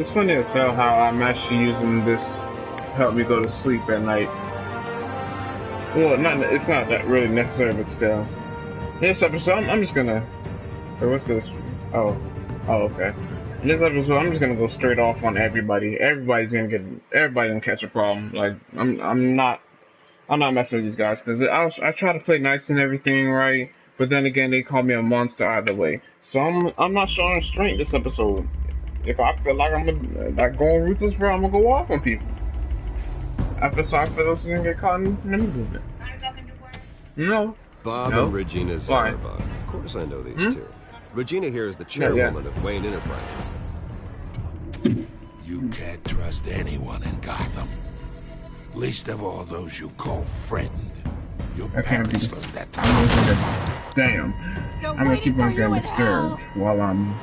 It's funny as hell how I'm actually using this to help me go to sleep at night. Well, it's not that really necessary, but still. This episode, I'm just gonna. What's this? Oh, okay. In this episode, I'm just gonna go straight off on everybody. Everybody's gonna catch a problem. Like I'm not messing with these guys because I try to play nice and everything, right? But then again, they call me a monster either way. So I'm not showing restraint this episode. If I feel like I'm like going ruthless, bro, I'm gonna go off on people. I feel sorry for those who didn't get caught in the movement. No. Bob no. and Regina Zauberbach. Of course I know these two. Regina here is the chairwoman of Wayne Enterprises. You can't trust anyone in Gotham. Least of all those you call friend. Your parents learned that time. Damn. I'm gonna keep on getting disturbed while I'm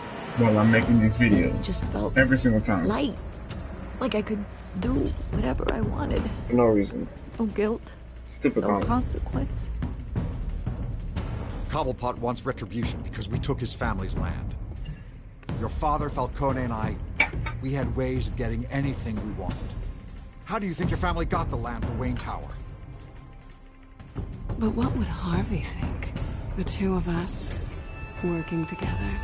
making these videos. It just felt every single time. Light. Like I could do whatever I wanted. For no reason. No guilt. Stupid no consequence. Cobblepot wants retribution because we took his family's land. Your father, Falcone, and I, we had ways of getting anything we wanted. How do you think your family got the land for Wayne Tower? But what would Harvey think? The two of us, working together.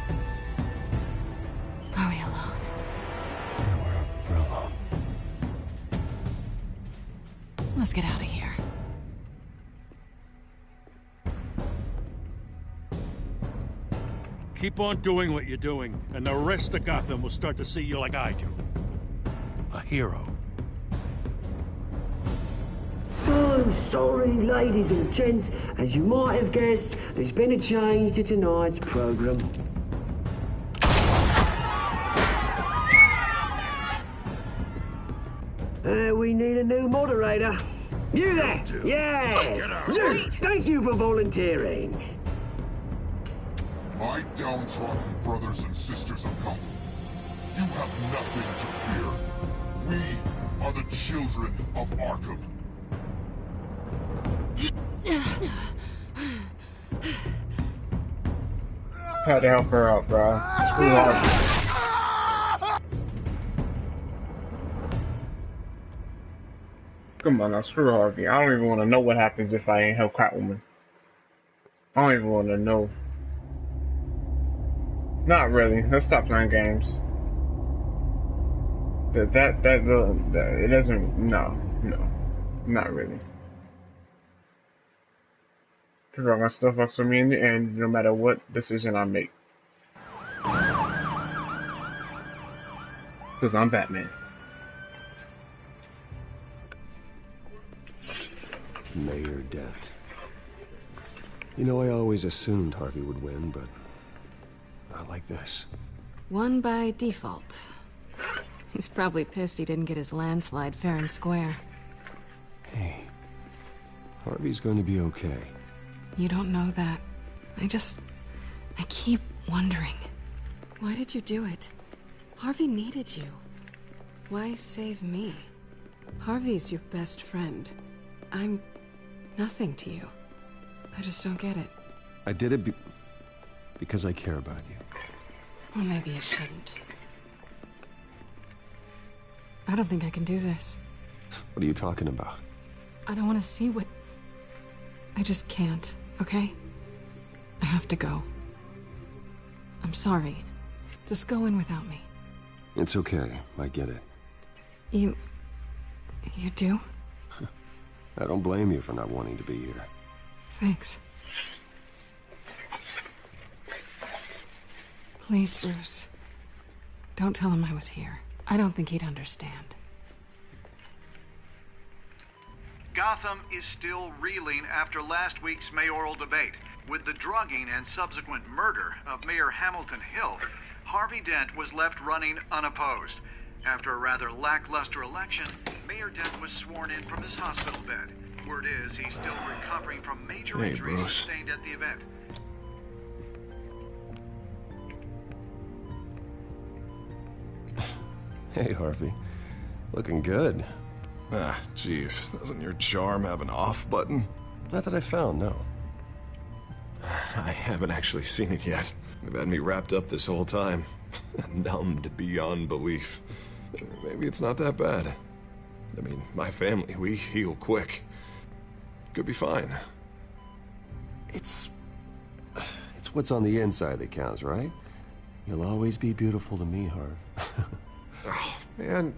Are we alone? Yeah, we're alone. Let's get out of here. Keep on doing what you're doing, and the rest of Gotham will start to see you like I do. A hero. So sorry, ladies and gents. As you might have guessed, there's been a change to tonight's program. We need a new moderator. You there? Yeah! You! Thank you for volunteering. My downtrodden brothers and sisters of Gotham, you have nothing to fear. We are the children of Arkham. Had to help her out, bro. Screw Harvey. Come on now, screw Harvey. I don't even want to know what happens if I ain't help Catwoman. I don't even want to know. Not really. Let's stop playing games. It doesn't. No, not really. People are gonna still fuck with me in the end, no matter what decision I make. Because I'm Batman. Mayor Dent. You know, I always assumed Harvey would win, but not like this. Won by default. He's probably pissed he didn't get his landslide fair and square. Hey, Harvey's going to be okay. You don't know that. I keep wondering. Why did you do it? Harvey needed you. Why save me? Harvey's your best friend. I'm nothing to you. I just don't get it. I did it because I care about you. Well, maybe I shouldn't. I don't think I can do this. What are you talking about? I don't want to see what... I just can't, okay? I have to go. I'm sorry. Just go in without me. It's okay. I get it. You do? I don't blame you for not wanting to be here. Thanks. Please, Bruce. Don't tell him I was here. I don't think he'd understand. Gotham is still reeling after last week's mayoral debate. With the drugging and subsequent murder of Mayor Hamilton Hill, Harvey Dent was left running unopposed. After a rather lackluster election, Mayor Dent was sworn in from his hospital bed. Word is he's still recovering from major injuries sustained at the event. Hey, Harvey. Looking good. Ah, jeez. Doesn't your charm have an off button? Not that I found, no. I haven't actually seen it yet. They've had me wrapped up this whole time. Numbed beyond belief. Maybe it's not that bad. I mean, my family, we heal quick. Could be fine. It's what's on the inside that counts, right? You'll always be beautiful to me, Harv. Oh, man.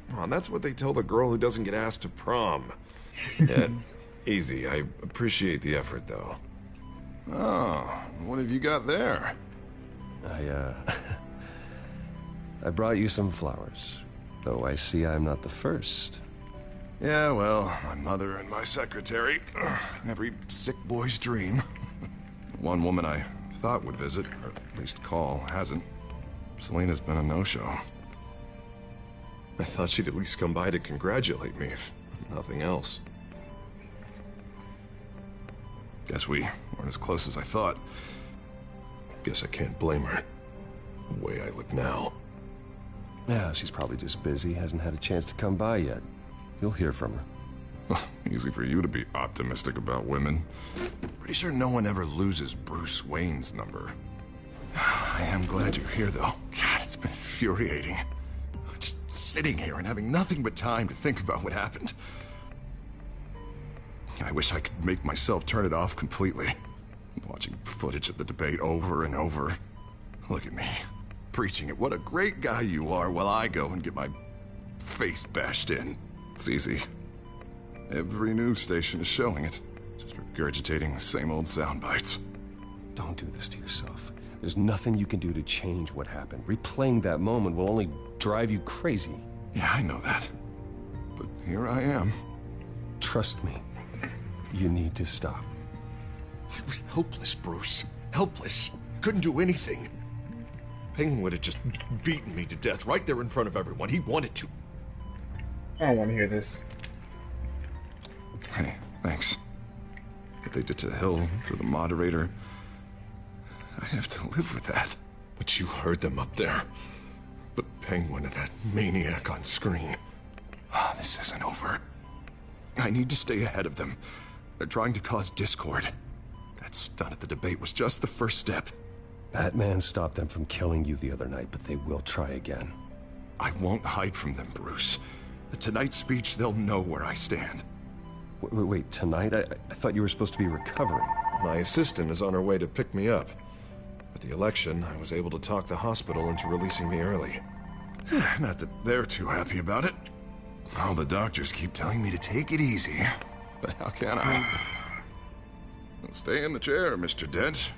Come on, that's what they tell the girl who doesn't get asked to prom. Yeah, easy. I appreciate the effort, though. Oh, what have you got there? I brought you some flowers, though I see I'm not the first. Yeah, well, my mother and my secretary. Every sick boy's dream. One woman I thought would visit, or at least call, hasn't. Selena's been a no-show. I thought she'd at least come by to congratulate me, if nothing else. Guess we weren't as close as I thought. Guess I can't blame her. The way I look now. Yeah, she's probably just busy, hasn't had a chance to come by yet. You'll hear from her. Easy for you to be optimistic about women. Pretty sure no one ever loses Bruce Wayne's number. I am glad you're here, though. God, it's been infuriating. Just sitting here and having nothing but time to think about what happened. I wish I could make myself turn it off completely. Watching footage of the debate over and over. Look at me, preaching at what a great guy you are while I go and get my face bashed in. It's easy. Every news station is showing it. Just regurgitating the same old sound bites. Don't do this to yourself. There's nothing you can do to change what happened. Replaying that moment will only drive you crazy. Yeah, I know that. But here I am. Trust me. You need to stop. I was helpless, Bruce. Helpless. Couldn't do anything. Penguin would have just beaten me to death right there in front of everyone. He wanted to. I don't want to hear this. Hey, thanks. What they did to Hill, to the moderator, I have to live with that. But you heard them up there. The Penguin and that maniac on screen. Oh, this isn't over. I need to stay ahead of them. They're trying to cause discord. That stunt at the debate was just the first step. Batman stopped them from killing you the other night, but they will try again. I won't hide from them, Bruce. The Tonight speech, they'll know where I stand. Wait, tonight? I thought you were supposed to be recovering. My assistant is on her way to pick me up. With the election, I was able to talk the hospital into releasing me early. Not that they're too happy about it. All the doctors keep telling me to take it easy. But how can I? Well, stay in the chair, Mr. Dent.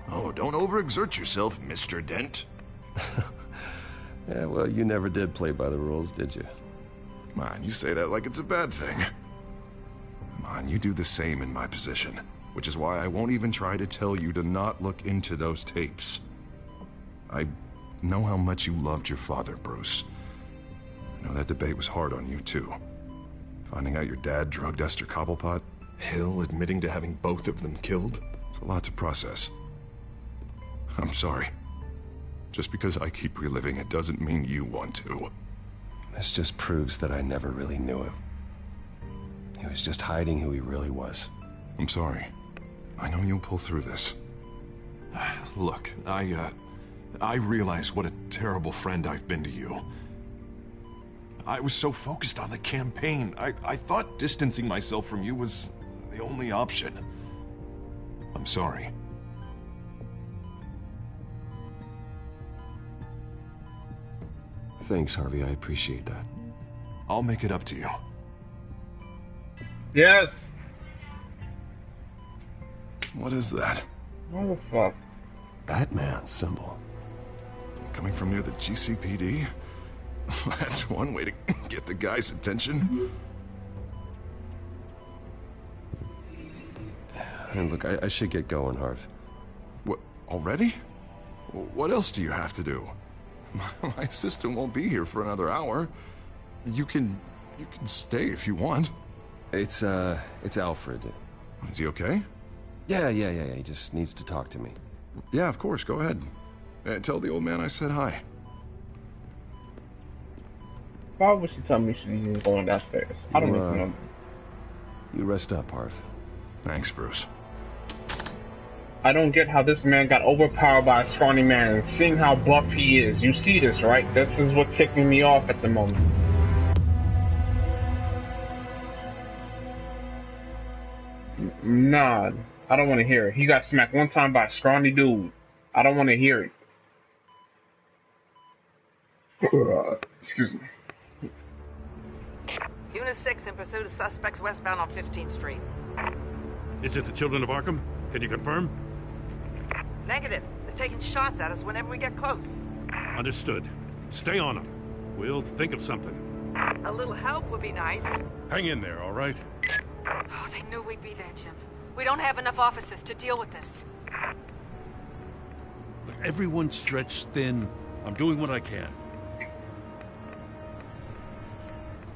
Oh, don't overexert yourself, Mr. Dent. Yeah, well, you never did play by the rules, did you? Come on, you say that like it's a bad thing. Come on, you do the same in my position. Which is why I won't even try to tell you to not look into those tapes. I know how much you loved your father, Bruce. I know that debate was hard on you, too. Finding out your dad drugged Esther Cobblepot. Hill admitting to having both of them killed. It's a lot to process. I'm sorry. Just because I keep reliving it doesn't mean you want to. This just proves that I never really knew him. He was just hiding who he really was. I'm sorry. I know you'll pull through this. Look, I realize what a terrible friend I've been to you. I was so focused on the campaign. I thought distancing myself from you was the only option. I'm sorry. Thanks, Harvey. I appreciate that. I'll make it up to you. Yes! What is that? What the fuck? Batman symbol. Coming from near the GCPD? That's one way to get the guy's attention. And look, I should get going, Harv. What, already? What else do you have to do? My assistant won't be here for another hour. You can stay if you want. It's Alfred. Is he okay? Yeah. He just needs to talk to me. Yeah, of course. Go ahead. Tell the old man I said hi. Why would she tell me she's going downstairs? I don't even know. You rest up, Harv. Thanks, Bruce. I don't get how this man got overpowered by a scrawny man, and seeing how buff he is. You see this, right? This is what's ticking me off at the moment. Nah, I don't want to hear it. He got smacked one time by a scrawny dude. I don't want to hear it. Excuse me. Unit 6 in pursuit of suspects westbound on 15th Street. Is it the Children of Arkham? Can you confirm? Negative. They're taking shots at us whenever we get close. Understood. Stay on them. We'll think of something. A little help would be nice. Hang in there, all right? Oh, they knew we'd be there, Jim. We don't have enough officers to deal with this. Look, everyone's stretched thin. I'm doing what I can.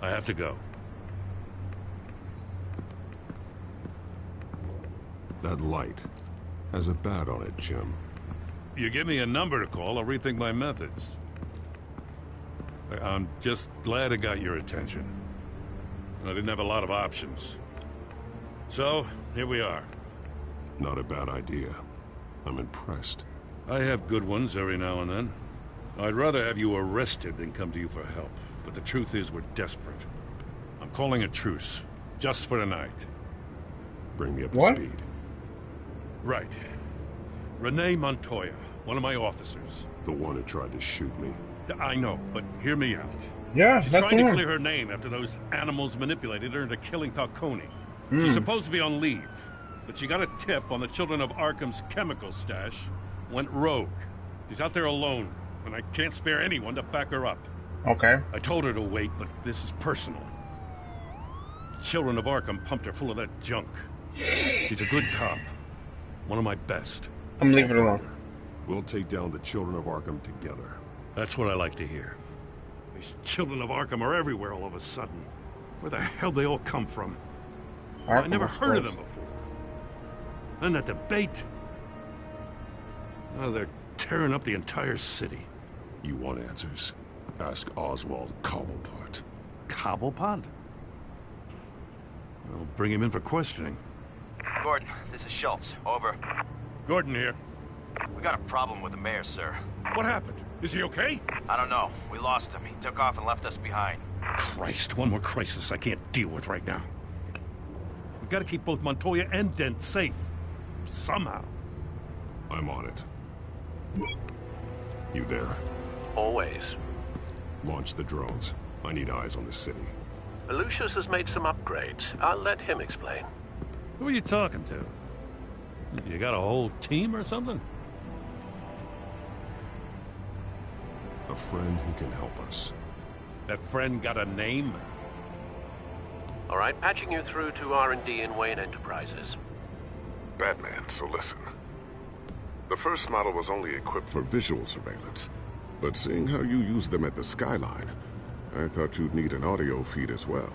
I have to go. That light has a bat on it, Jim. You give me a number to call, I'll rethink my methods. I'm just glad it got your attention. I didn't have a lot of options. So, here we are. Not a bad idea. I'm impressed. I have good ones every now and then. I'd rather have you arrested than come to you for help. But the truth is, we're desperate. I'm calling a truce. Just for tonight. Bring me up to speed. Right. Renee Montoya, one of my officers. The one who tried to shoot me. I know, but hear me out. Yeah, She's that's trying the to one. clear her name after those animals manipulated her into killing Falcone. She's supposed to be on leave, but she got a tip on the Children of Arkham's chemical stash, went rogue. She's out there alone, and I can't spare anyone to back her up. Okay. I told her to wait, but this is personal. Children of Arkham pumped her full of that junk. She's a good cop. One of my best. I'm leaving it alone. We'll take down the Children of Arkham together. That's what I like to hear. These Children of Arkham are everywhere all of a sudden. Where the hell they all come from? I never heard of them before. And that debate. Oh, they're tearing up the entire city. You want answers? Ask Oswald Cobblepot. Cobblepot? I'll bring him in for questioning. Gordon, this is Schultz. Over. Gordon here. We got a problem with the mayor, sir. What happened? Is he okay? I don't know. We lost him. He took off and left us behind. Christ, one more crisis I can't deal with right now. We've got to keep both Montoya and Dent safe. Somehow. I'm on it. You there? Always. Launch the drones. I need eyes on the city. Lucius has made some upgrades. I'll let him explain. Who are you talking to? You got a whole team or something? A friend who can help us. That friend got a name? All right, patching you through to R&D in Wayne Enterprises. Batman, so listen. The first model was only equipped for visual surveillance, but seeing how you use them at the Skyline, I thought you'd need an audio feed as well.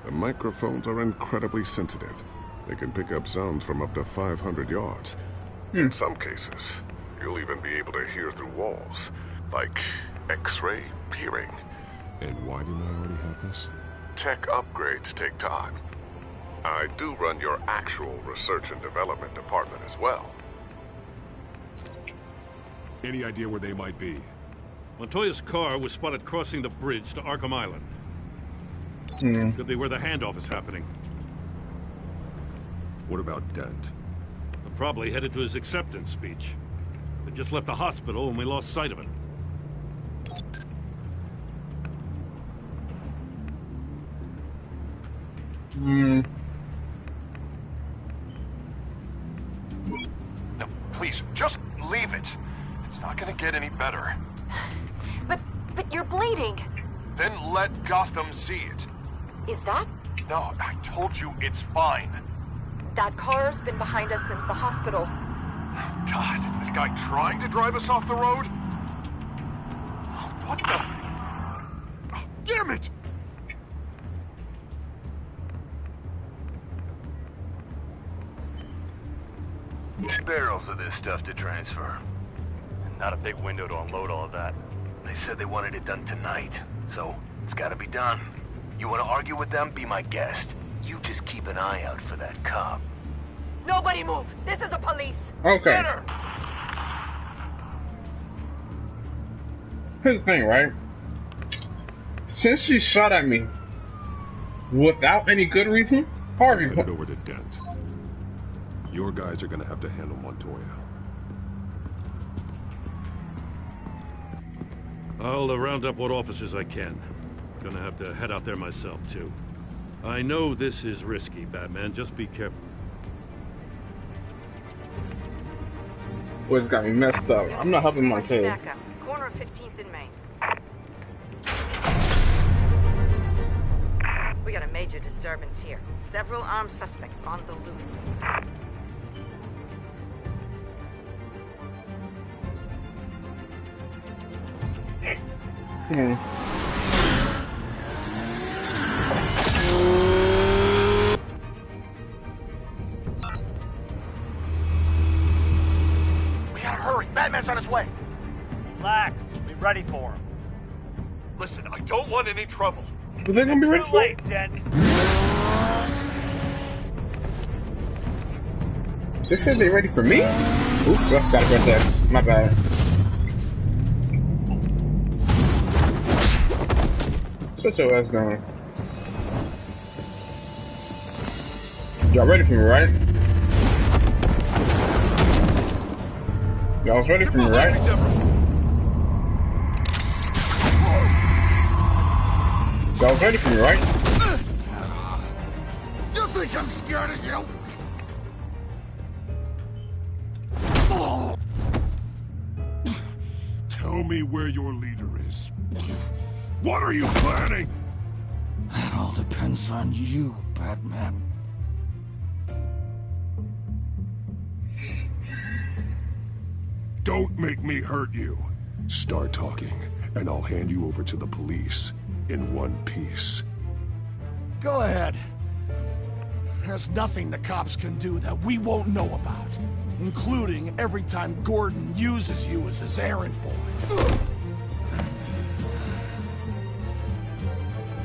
The microphones are incredibly sensitive. They can pick up sounds from up to 500 yards. In some cases, you'll even be able to hear through walls, like X-ray peering. And why didn't I already have this? Tech upgrades take time. I do run your actual research and development department as well. Any idea where they might be? Montoya's car was spotted crossing the bridge to Arkham Island. Could be where the handoff is happening. What about Dent? I'm probably headed to his acceptance speech. They just left the hospital and we lost sight of it. No, please, just leave it. It's not gonna get any better. But you're bleeding. Then let Gotham see it. Is that? No, I told you it's fine. That car's been behind us since the hospital. God, is this guy trying to drive us off the road? Oh, what the? Oh, damn it! Barrels of this stuff to transfer. And not a big window to unload all of that. They said they wanted it done tonight, so it's gotta be done. You wanna argue with them? Be my guest. You just keep an eye out for that cop. Nobody move. This is the police. Okay. Get her. Here's the thing, right? Since she shot at me without any good reason, Harvey. Head over to Dent. Your guys are gonna have to handle Montoya. I'll round up what officers I can. Gonna have to head out there myself, too. I know this is risky, Batman. Just be careful. Boy's got me messed up. I'm not helping my kid. Back up. Corner of 15th and Main. We got a major disturbance here. Several armed suspects on the loose. We gotta hurry. Batman's on his way. Relax. Be ready for him. Listen, I don't want any trouble. Are they gonna be ready Too for late, Dent. They said they ready for me? Oops, I gotta go there. My bad. Switch your ass down. Y'all ready for me, right? Y'all was ready for me, right? Y'all was ready for me, right? You think I'm scared of you? Tell me where your leader is. What are you planning? That all depends on you, Batman. Don't make me hurt you. Start talking, and I'll hand you over to the police in one piece. Go ahead. There's nothing the cops can do that we won't know about, including every time Gordon uses you as his errand boy.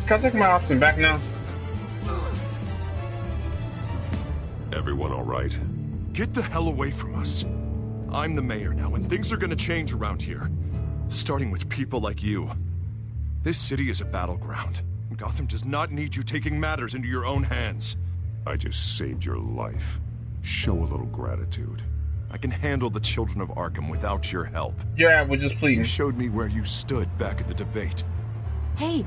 Can I take my option back now? Everyone all right? Get the hell away from us. I'm the mayor now, and things are gonna change around here. Starting with people like you. This city is a battleground. Gotham does not need you taking matters into your own hands. I just saved your life. Show a little gratitude. I can handle the children of Arkham without your help. Yeah, we're just pleading. You showed me where you stood back at the debate. Hey,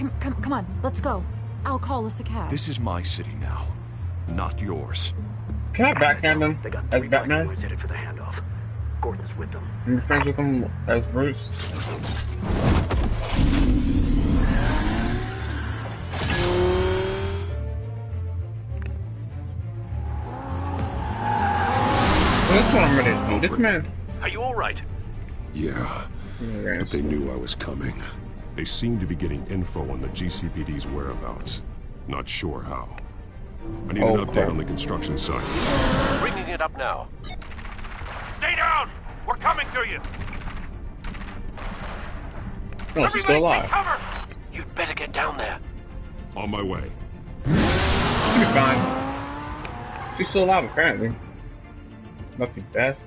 come on, let's go. I'll call us a cab. This is my city now, not yours. Can I backhand him They got as three Batman? boys headed for the handoff. Gordon's with them. I'm friends with him as Bruce. This one I'm ready to do. This man. Are you all right? Yeah, but they knew I was coming. They seem to be getting info on the GCPD's whereabouts. Not sure how. I need an update on the construction site. Bringing it up now. Stay down! We're coming to you! No, she's still alive. Cover! You'd better get down there. On my way. She'll be fine. She's still alive, apparently. Nothing fast.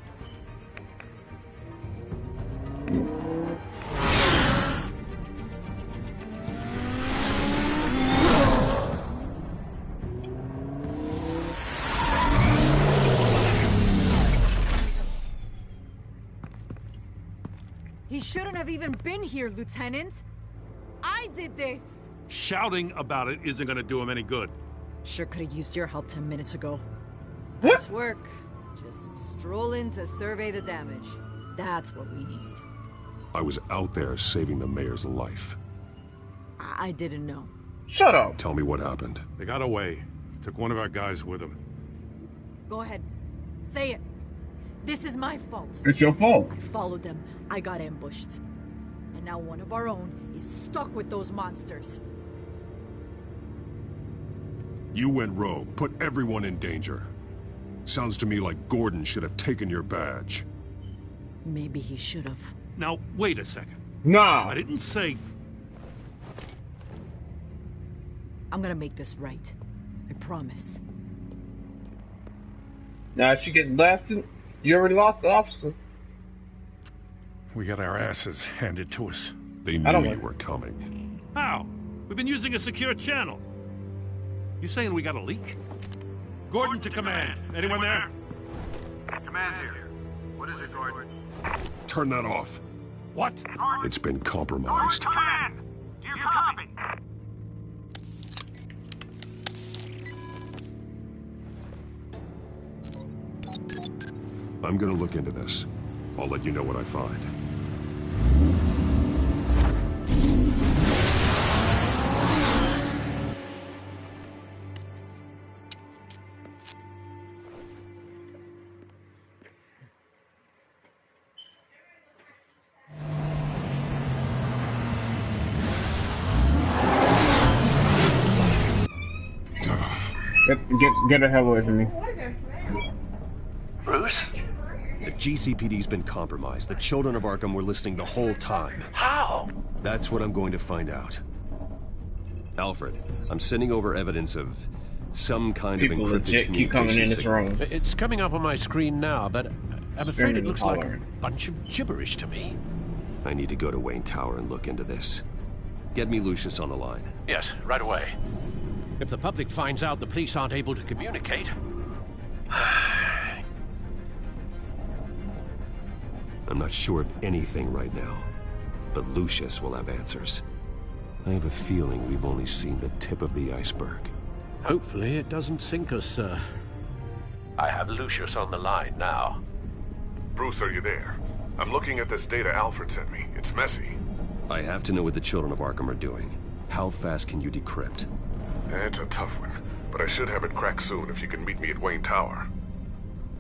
He shouldn't have even been here, Lieutenant. I did this. Shouting about it isn't gonna do him any good. Sure could have used your help 10 minutes ago. Nice work. Just stroll in to survey the damage. That's what we need. I was out there saving the mayor's life. I didn't know. Shut up. Tell me what happened. They got away. Took one of our guys with them. Go ahead. Say it. This is my fault. It's your fault. I followed them. I got ambushed. And now one of our own is stuck with those monsters. You went rogue, put everyone in danger. Sounds to me like Gordon should have taken your badge. Maybe he should have. Now, wait a second. Nah. I didn't say... I'm gonna make this right. I promise. Now, if you get blasted, you already lost the officer. We got our asses handed to us. They knew you were coming. How? We've been using a secure channel. You saying we got a leak? Gordon to command. Anyone there? Command here. What is it, Gordon? Turn that off. What? It's been compromised. Command! Do you copy? I'm gonna look into this. I'll let you know what I find. Get the hell away from me. Bruce? The GCPD's been compromised. The children of Arkham were listening the whole time. How? That's what I'm going to find out. Alfred, I'm sending over evidence of some kind of encrypted communication signal. It's coming up on my screen now, but I'm afraid it looks like a bunch of gibberish to me. I need to go to Wayne Tower and look into this. Get me Lucius on the line. Yes, right away. If the public finds out the police aren't able to communicate... I'm not sure of anything right now, but Lucius will have answers. I have a feeling we've only seen the tip of the iceberg. Hopefully it doesn't sink us, sir. I have Lucius on the line now. Bruce, are you there? I'm looking at this data Alfred sent me. It's messy. I have to know what the children of Arkham are doing. How fast can you decrypt? It's a tough one, but I should have it cracked soon if you can meet me at Wayne Tower.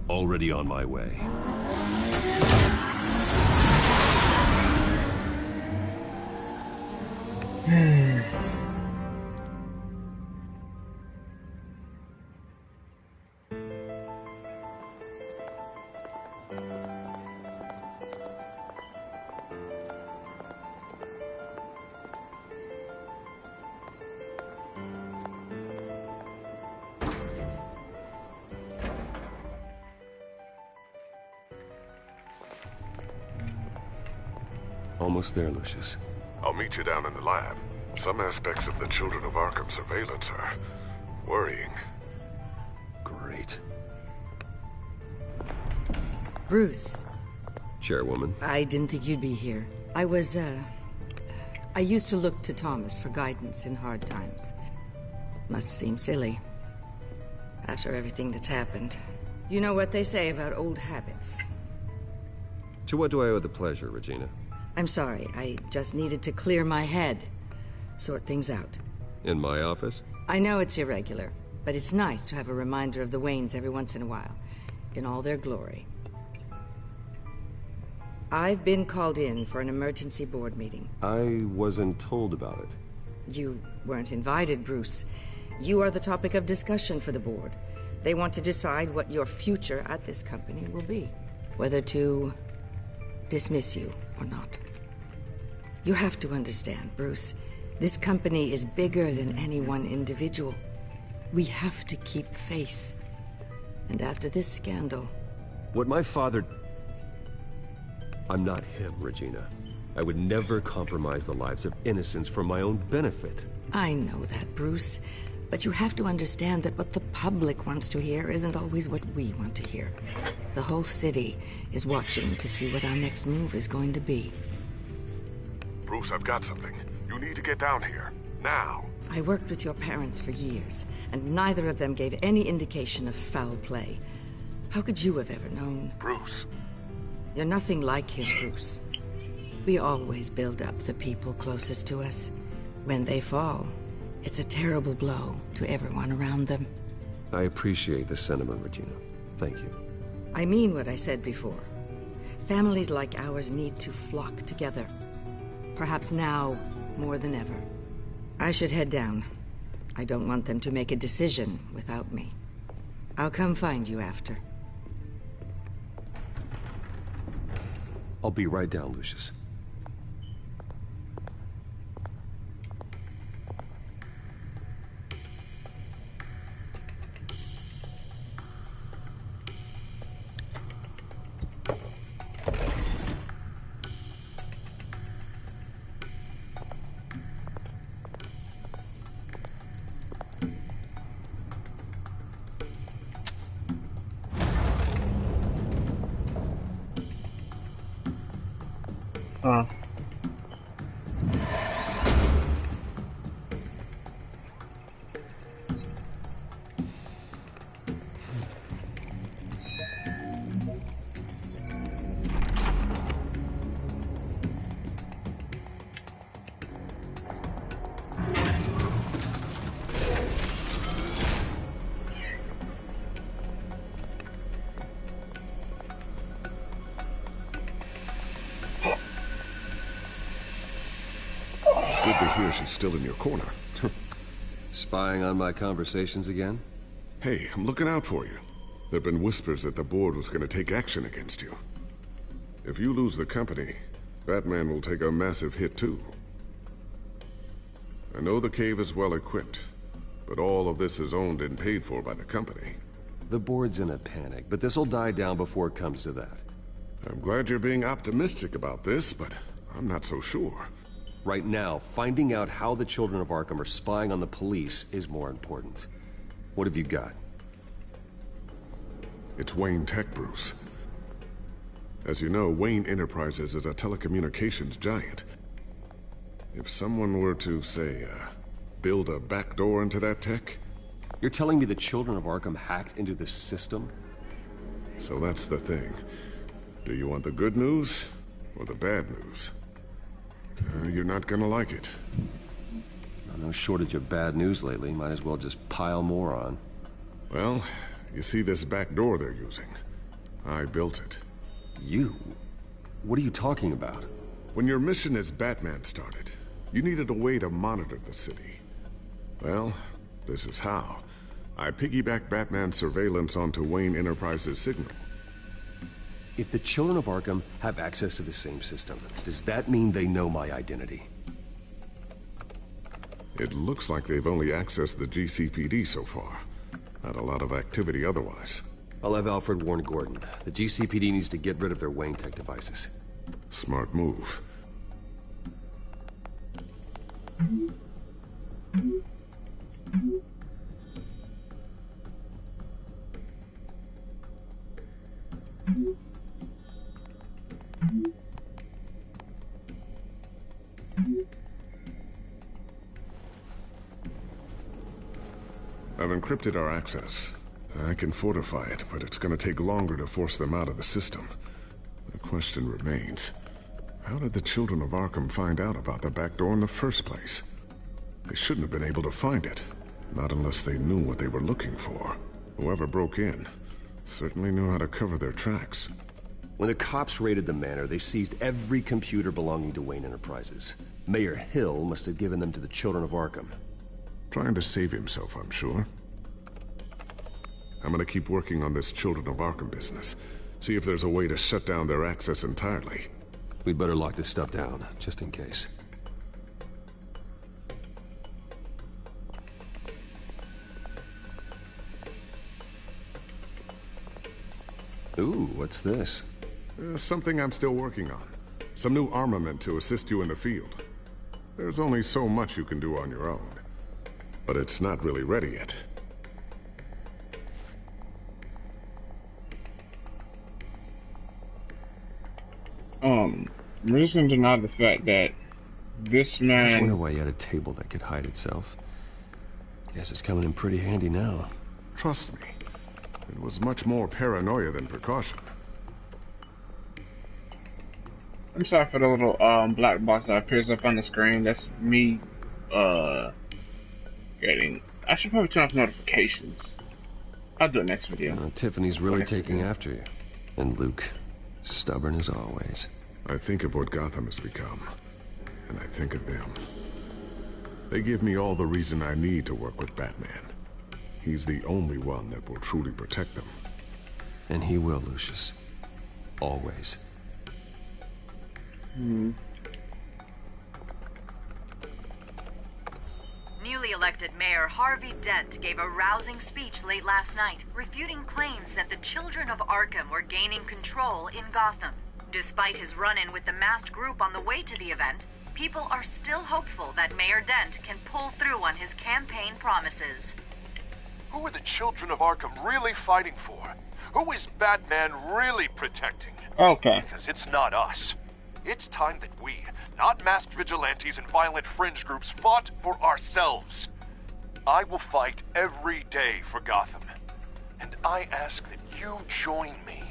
Already on my way. Almost there, Lucius. I'll meet you down in the lab. Some aspects of the Children of Arkham surveillance are worrying. Great. Bruce. Chairwoman. I didn't think you'd be here. I used to look to Thomas for guidance in hard times. Must seem silly. After everything that's happened. You know what they say about old habits. To what do I owe the pleasure, Regina? I'm sorry, I just needed to clear my head. Sort things out. In my office? I know it's irregular, but it's nice to have a reminder of the Waynes every once in a while. In all their glory. I've been called in for an emergency board meeting. I wasn't told about it. You weren't invited, Bruce. You are the topic of discussion for the board. They want to decide what your future at this company will be. Whether to dismiss you or not. You have to understand, Bruce. This company is bigger than any one individual. We have to keep face. And after this scandal... What my father... I'm not him, Regina. I would never compromise the lives of innocents for my own benefit. I know that, Bruce. But you have to understand that what the public wants to hear isn't always what we want to hear. The whole city is watching to see what our next move is going to be. Bruce, I've got something. You need to get down here. Now. I worked with your parents for years, and neither of them gave any indication of foul play. How could you have ever known? Bruce. You're nothing like him, Bruce. We always build up the people closest to us. When they fall, it's a terrible blow to everyone around them. I appreciate the sentiment, Regina. Thank you. I mean what I said before. Families like ours need to flock together. Perhaps now more than ever. I should head down. I don't want them to make a decision without me. I'll come find you after. I'll be right down, Lucius. It's good to hear she's still in your corner. Spying on my conversations again? Hey, I'm looking out for you. There've been whispers that the board was going to take action against you. If you lose the company, Batman will take a massive hit too. I know the cave is well equipped, but all of this is owned and paid for by the company. The board's in a panic, but this'll die down before it comes to that. I'm glad you're being optimistic about this, but I'm not so sure. Right now, finding out how the Children of Arkham are spying on the police is more important. What have you got? It's Wayne Tech, Bruce. As you know, Wayne Enterprises is a telecommunications giant. If someone were to, say, build a backdoor into that tech... You're telling me the Children of Arkham hacked into this system? So that's the thing. Do you want the good news or the bad news? You're not gonna like it. No shortage of bad news lately. Might as well just pile more on. Well, you see this back door they're using? I built it. You? What are you talking about? When your mission as Batman started, you needed a way to monitor the city. Well, this is how. I piggybacked Batman's surveillance onto Wayne Enterprises' signal. If the Children of Arkham have access to the same system, does that mean they know my identity? It looks like they've only accessed the GCPD so far. Not a lot of activity otherwise. I'll have Alfred warn Gordon. The GCPD needs to get rid of their Wayne Tech devices. Smart move. I've encrypted our access. I can fortify it, but it's gonna take longer to force them out of the system. The question remains, how did the Children of Arkham find out about the back door in the first place? They shouldn't have been able to find it. Not unless they knew what they were looking for. Whoever broke in certainly knew how to cover their tracks. When the cops raided the manor, they seized every computer belonging to Wayne Enterprises. Mayor Hill must have given them to the Children of Arkham. Trying to save himself, I'm sure. I'm gonna keep working on this Children of Arkham business. See if there's a way to shut down their access entirely. We'd better lock this stuff down, just in case. Ooh, what's this? Something I'm still working on. Some new armament to assist you in the field. There's only so much you can do on your own. But it's not really ready yet. We're just gonna deny the fact that this man... I wonder why you had a table that could hide itself. Guess it's coming in pretty handy now. Trust me, it was much more paranoia than precaution. I'm sorry for the little black box that appears up on the screen. That's me getting... I should probably turn off notifications. I'll do it next video. Tiffany's really taking after you. And Luke, stubborn as always. I think of what Gotham has become, and I think of them. They give me all the reason I need to work with Batman. He's the only one that will truly protect them. And he will, Lucius. Always. Newly elected Mayor Harvey Dent gave a rousing speech late last night, refuting claims that the Children of Arkham were gaining control in Gotham. Despite his run-in with the masked group on the way to the event, people are still hopeful that Mayor Dent can pull through on his campaign promises. Who are the Children of Arkham really fighting for? Who is Batman really protecting? Okay. Because it's not us. It's time that we, not masked vigilantes and violent fringe groups, fought for ourselves. I will fight every day for Gotham. And I ask that you join me.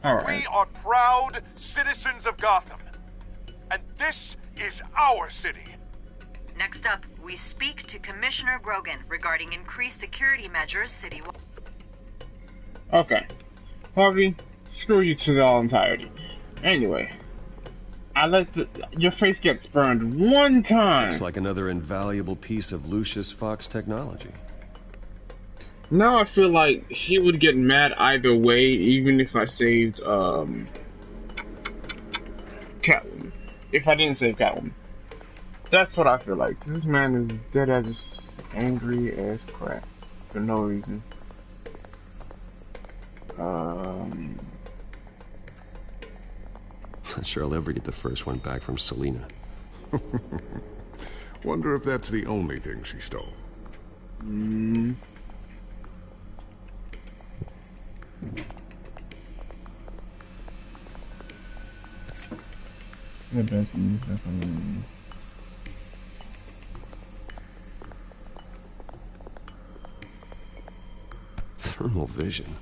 All right. We are proud citizens of Gotham. And this is our city. Next up, we speak to Commissioner Grogan regarding increased security measures citywide. Okay. Harvey, screw you to the all entirety. Anyway, I like your face gets burned one time. Looks like another invaluable piece of Lucius Fox technology. Now I feel like he would get mad either way, even if I saved Catwoman. If I didn't save Catwoman. That's what I feel like. This man is dead as angry as crap for no reason. Not sure I'll ever get the first one back from Selina. Wonder if that's the only thing she stole. The best news definitely. Thermal vision.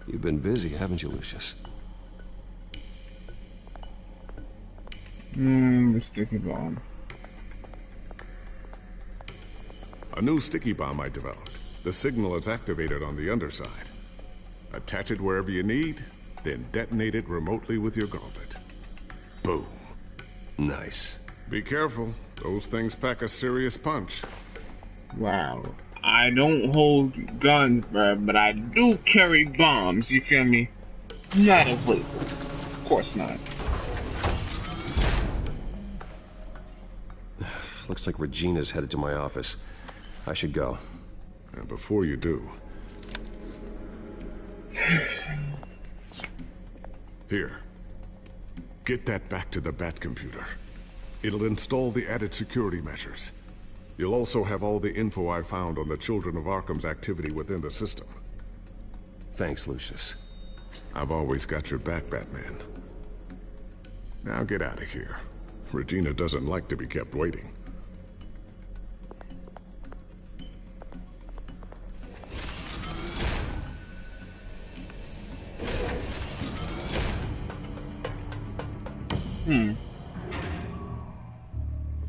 You've been busy, haven't you, Lucius? The sticky bomb. A new sticky bomb I developed. The signal is activated on the underside. Attach it wherever you need, then detonate it remotely with your gauntlet. Boom. Nice. Be careful. Those things pack a serious punch. Wow. I don't hold guns, bruh, but I do carry bombs, you feel me? Not as lethal. Of course not. Looks like Regina's headed to my office. I should go. And before you do... Here. Get that back to the Bat computer. It'll install the added security measures. You'll also have all the info I found on the Children of Arkham's activity within the system. Thanks, Lucius. I've always got your back, Batman. Now get out of here. Regina doesn't like to be kept waiting.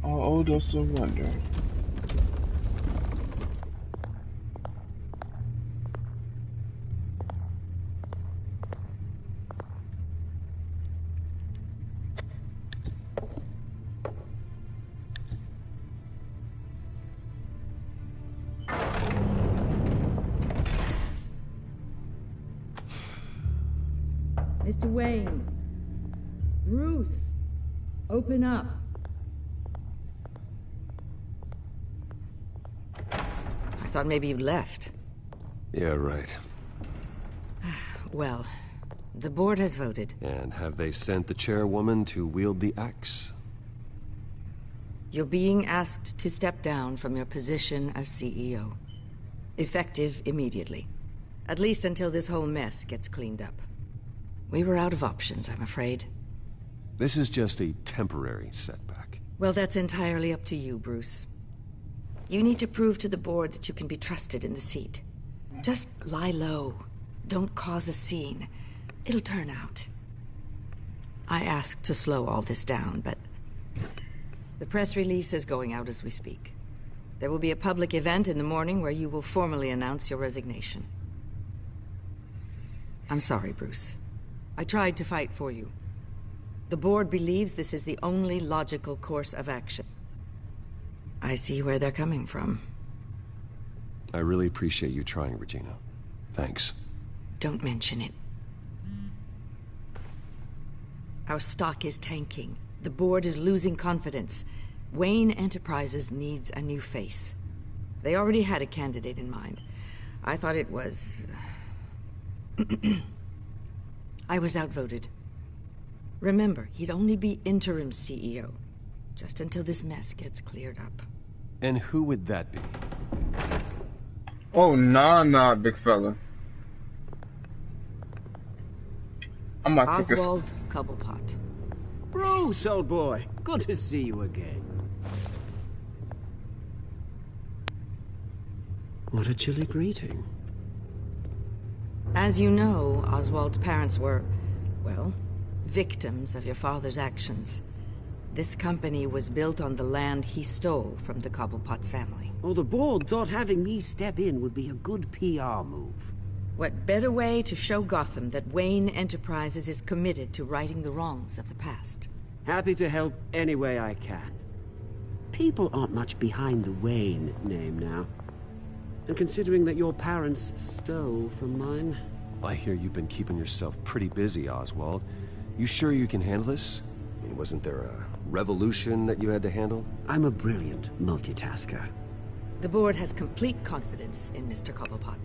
Oh, dose of wonder. Mr. Wayne. Bruce. Open up. I thought maybe you'd left. Yeah, right. Well, the board has voted. And have they sent the chairwoman to wield the axe? You're being asked to step down from your position as CEO. Effective immediately. At least until this whole mess gets cleaned up. We were out of options, I'm afraid. This is just a temporary setback. Well, that's entirely up to you, Bruce. You need to prove to the board that you can be trusted in the seat. Just lie low. Don't cause a scene. It'll turn out. I asked to slow all this down, but... the press release is going out as we speak. There will be a public event in the morning where you will formally announce your resignation. I'm sorry, Bruce. I tried to fight for you. The board believes this is the only logical course of action. I see where they're coming from. I really appreciate you trying, Regina. Thanks. Don't mention it. Our stock is tanking. The board is losing confidence. Wayne Enterprises needs a new face. They already had a candidate in mind. I thought it was... I was outvoted. Remember, he'd only be interim CEO. Just until this mess gets cleared up. And who would that be? Oh, nah, big fella. I'm not Oswald Cobblepot. Bruce, old boy. Good to see you again. What a chilly greeting. As you know, Oswald's parents were, well, victims of your father's actions. This company was built on the land he stole from the Cobblepot family. Oh, the board thought having me step in would be a good PR move. What better way to show Gotham that Wayne Enterprises is committed to righting the wrongs of the past? Happy to help any way I can. People aren't much behind the Wayne name now. And considering that your parents stole from mine... I hear you've been keeping yourself pretty busy, Oswald. You sure you can handle this? I mean, wasn't there a revolution that you had to handle? I'm a brilliant multitasker. The board has complete confidence in Mr. Cobblepot.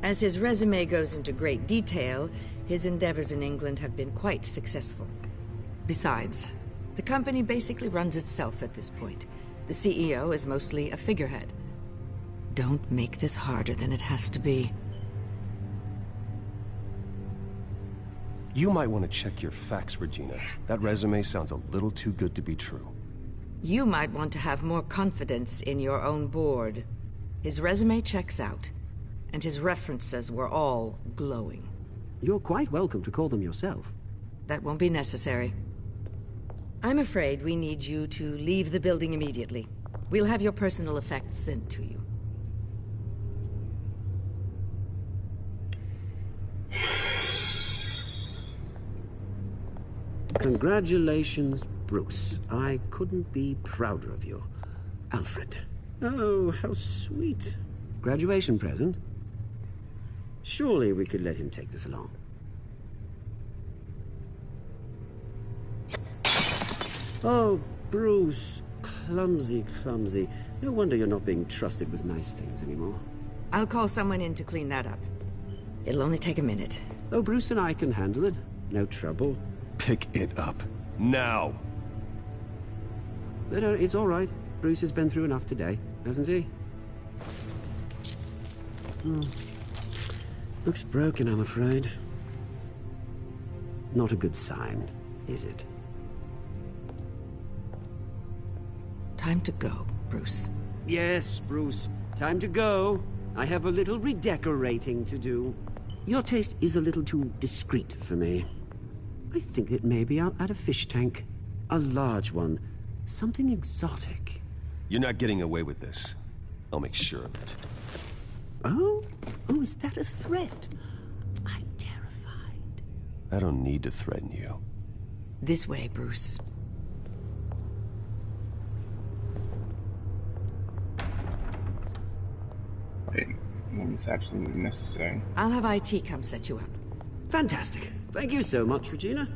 As his resume goes into great detail, his endeavors in England have been quite successful. Besides, the company basically runs itself at this point. The CEO is mostly a figurehead. Don't make this harder than it has to be. You might want to check your facts, Regina. That resume sounds a little too good to be true. You might want to have more confidence in your own board. His resume checks out, and his references were all glowing. You're quite welcome to call them yourself. That won't be necessary. I'm afraid we need you to leave the building immediately. We'll have your personal effects sent to you. Congratulations, Bruce. I couldn't be prouder of you. Alfred. Oh, how sweet. Graduation present? Surely we could let him take this along. Oh, Bruce. Clumsy, clumsy. No wonder you're not being trusted with nice things anymore. I'll call someone in to clean that up. It'll only take a minute. Oh, Bruce and I can handle it. No trouble. Pick it up. Now! But it's all right. Bruce has been through enough today, hasn't he? Looks broken, I'm afraid. Not a good sign, is it? Time to go, Bruce. Yes, Bruce. Time to go. I have a little redecorating to do. Your taste is a little too discreet for me. I think that maybe I'll add a fish tank. A large one. Something exotic. You're not getting away with this. I'll make sure of it. Oh? Oh, is that a threat? I'm terrified. I don't need to threaten you. This way, Bruce. Wait, it's absolutely necessary. I'll have IT come set you up. Fantastic. Thank you so much, Regina.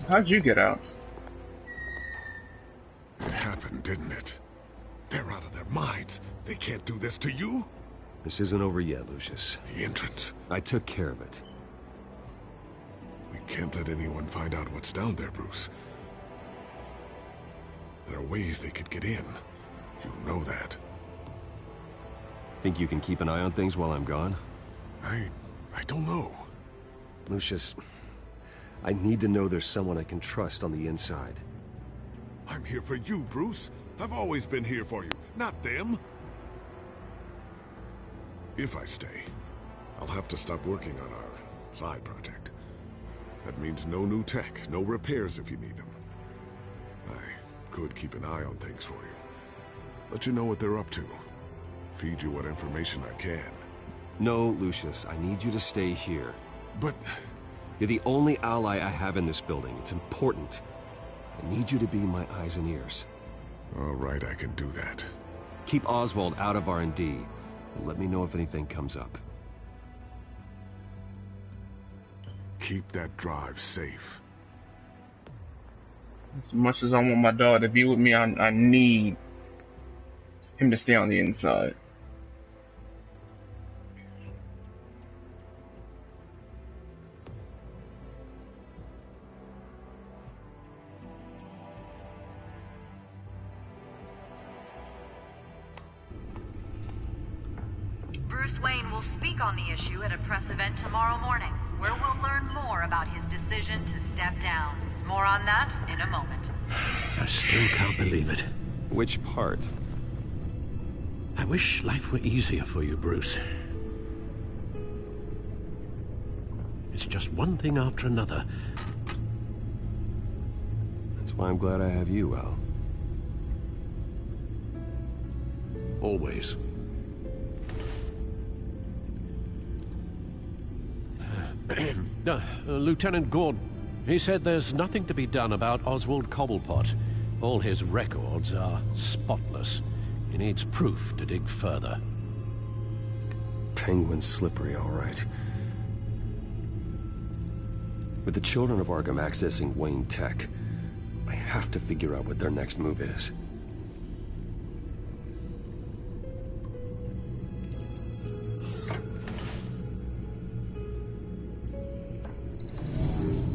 How'd you get out? It happened, didn't it? They're out of their minds. They can't do this to you. This isn't over yet, Lucius. The entrance. I took care of it. We can't let anyone find out what's down there, Bruce. There are ways they could get in. You know that. Think you can keep an eye on things while I'm gone? I don't know. Lucius, I need to know there's someone I can trust on the inside. I'm here for you, Bruce. I've always been here for you, not them. If I stay, I'll have to stop working on our side project. That means no new tech, no repairs if you need them. I could keep an eye on things for you. Let you know what they're up to. Feed you what information I can. No, Lucius, I need you to stay here. But... You're the only ally I have in this building. It's important. I need you to be my eyes and ears. All right, I can do that. Keep Oswald out of R&D, and let me know if anything comes up. Keep that drive safe. As much as I want my dog to be with me, I need him to stay on the inside. Bruce Wayne will speak on the issue at a press event tomorrow morning, where we'll learn more about his decision to step down. More on that in a moment. I still can't believe it. Which part? I wish life were easier for you, Bruce. It's just one thing after another. That's why I'm glad I have you, Al. Always. Lieutenant Gordon, he said there's nothing to be done about Oswald Cobblepot. All his records are spotless. He needs proof to dig further. Penguin's slippery, all right. With the children of Arkham accessing Wayne Tech, I have to figure out what their next move is.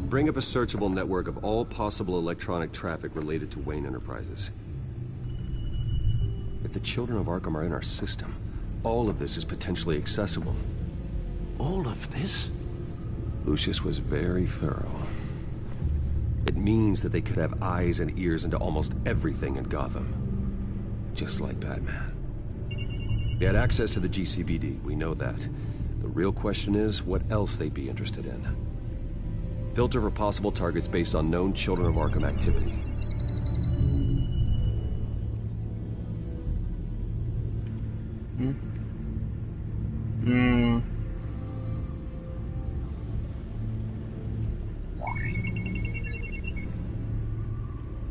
Bring up a searchable network of all possible electronic traffic related to Wayne Enterprises. If the children of Arkham are in our system, all of this is potentially accessible. All of this? Lucius was very thorough. It means that they could have eyes and ears into almost everything in Gotham. Just like Batman. They had access to the GCPD, we know that. The real question is, what else they'd be interested in. Filter for possible targets based on known Children of Arkham activity.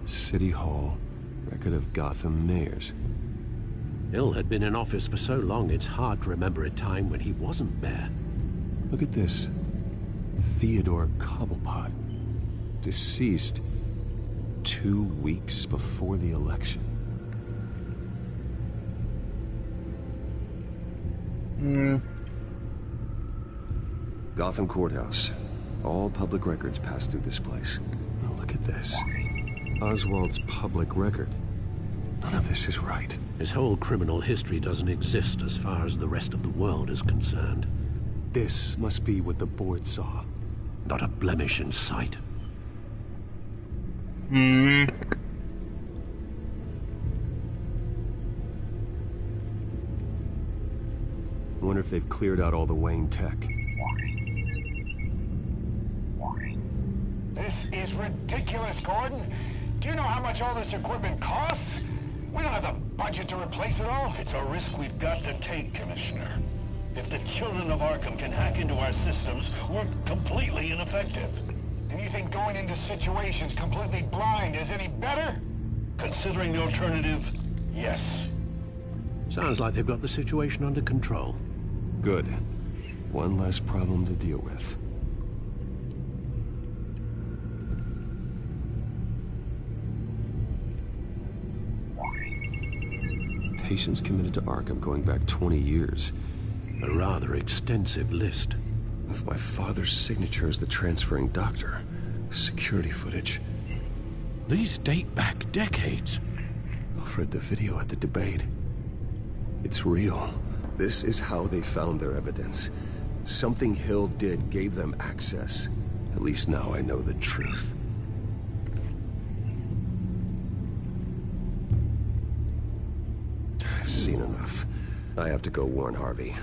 City Hall, record of Gotham mayors. Hill had been in office for so long, it's hard to remember a time when he wasn't mayor. Look at this. Theodore Cobblepot. Deceased 2 weeks before the election. Gotham Courthouse. All public records pass through this place. Oh, look at this. Oswald's public record. None of this is right. His whole criminal history doesn't exist as far as the rest of the world is concerned. This must be what the board saw. Not a blemish in sight. I wonder if they've cleared out all the Wayne tech. This is ridiculous, Gordon. Do you know how much all this equipment costs? We don't have the budget to replace it all. It's a risk we've got to take, Commissioner. If the children of Arkham can hack into our systems, we're completely ineffective. And you think going into situations completely blind is any better? Considering the alternative, yes. Sounds like they've got the situation under control. Good. One less problem to deal with. Patients committed to Arkham going back 20 years. A rather extensive list. With my father's signature as the transferring doctor. Security footage. These date back decades. I've read the video at the debate. It's real. This is how they found their evidence. Something Hill did gave them access. At least now I know the truth. I've seen enough. I have to go warn Harvey.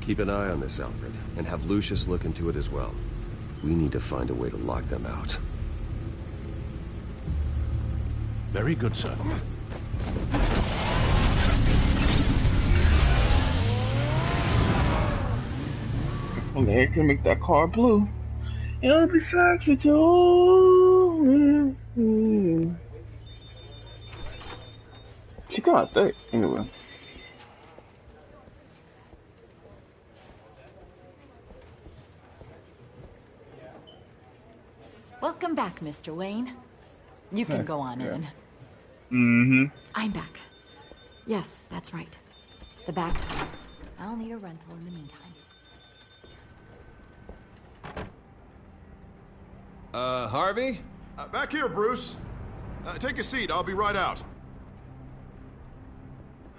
Keep an eye on this, Alfred, and have Lucius look into it as well. We need to find a way to lock them out. Very good, sir. And they can make that car blue. It'll be sexy too. She got that anyway. Welcome back, Mr. Wayne. You can go on in. I'm back. Yes, that's right. The back door. I'll need a rental in the meantime. Harvey? Back here, Bruce. Take a seat. I'll be right out.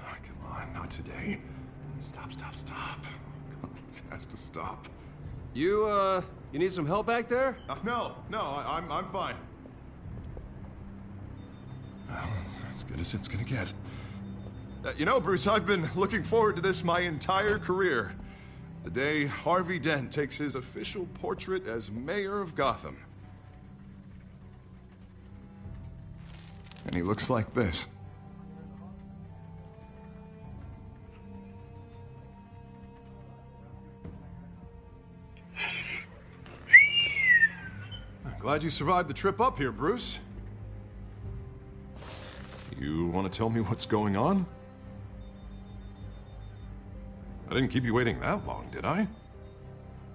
Oh, come Not today. Stop. This has to stop. You need some help back there? No, I'm fine. Well, that's as good as it's gonna get. You know, Bruce, I've been looking forward to this my entire career. The day Harvey Dent takes his official portrait as mayor of Gotham. And he looks like this. I'm glad you survived the trip up here, Bruce. You want to tell me what's going on? I didn't keep you waiting that long, did I?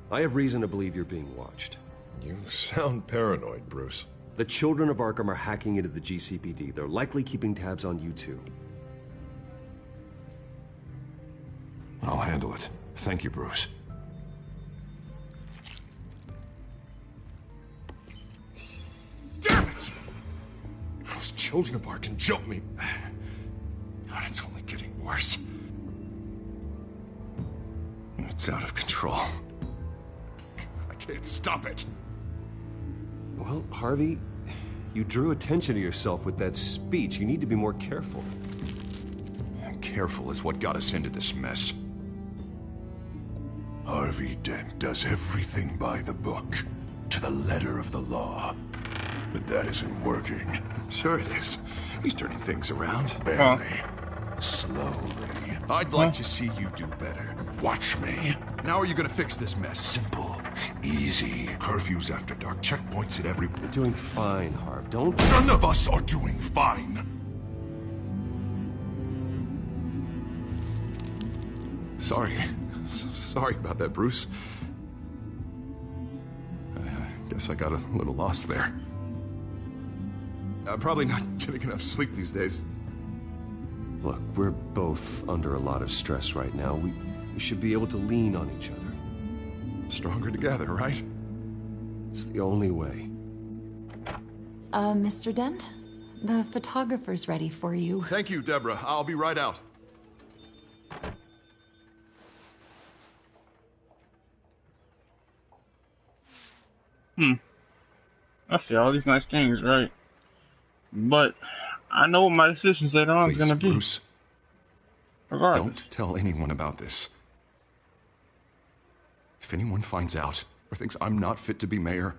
I have reason to believe you're being watched. You sound paranoid, Bruce. The children of Arkham are hacking into the GCPD. They're likely keeping tabs on you too. I'll handle it. Thank you, Bruce. Damn it! Those children of Arkham jumped me. God, it's only getting worse. It's out of control. I can't stop it. Well, Harvey, you drew attention to yourself with that speech. You need to be more careful. Careful is what got us into this mess. Harvey Dent does everything by the book, to the letter of the law. But that isn't working. Sure it is. He's turning things around. Barely. Slowly. I'd like to see you do better. Watch me. Now are you gonna fix this mess? Simple. Easy. Curfews after dark. Checkpoints at every... You're doing fine, Harv. Don't... None of us are doing fine. Sorry. Sorry about that, Bruce. I guess I got a little lost there. I'm probably not getting enough sleep these days. Look, we're both under a lot of stress right now. We should be able to lean on each other. Stronger together, right? It's the only way. Mr. Dent? The photographer's ready for you. Thank you, Deborah. I'll be right out. I see all these nice things, right? But I know what my decisions later on is going to be. Bruce, regardless. Don't tell anyone about this. If anyone finds out or thinks I'm not fit to be mayor,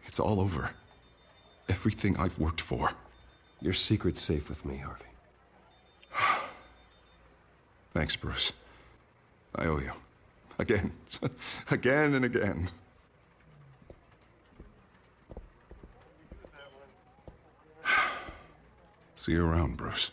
it's all over. Everything I've worked for. Your secret's safe with me, Harvey. Thanks, Bruce. I owe you. Again. Again and again. See you around, Bruce.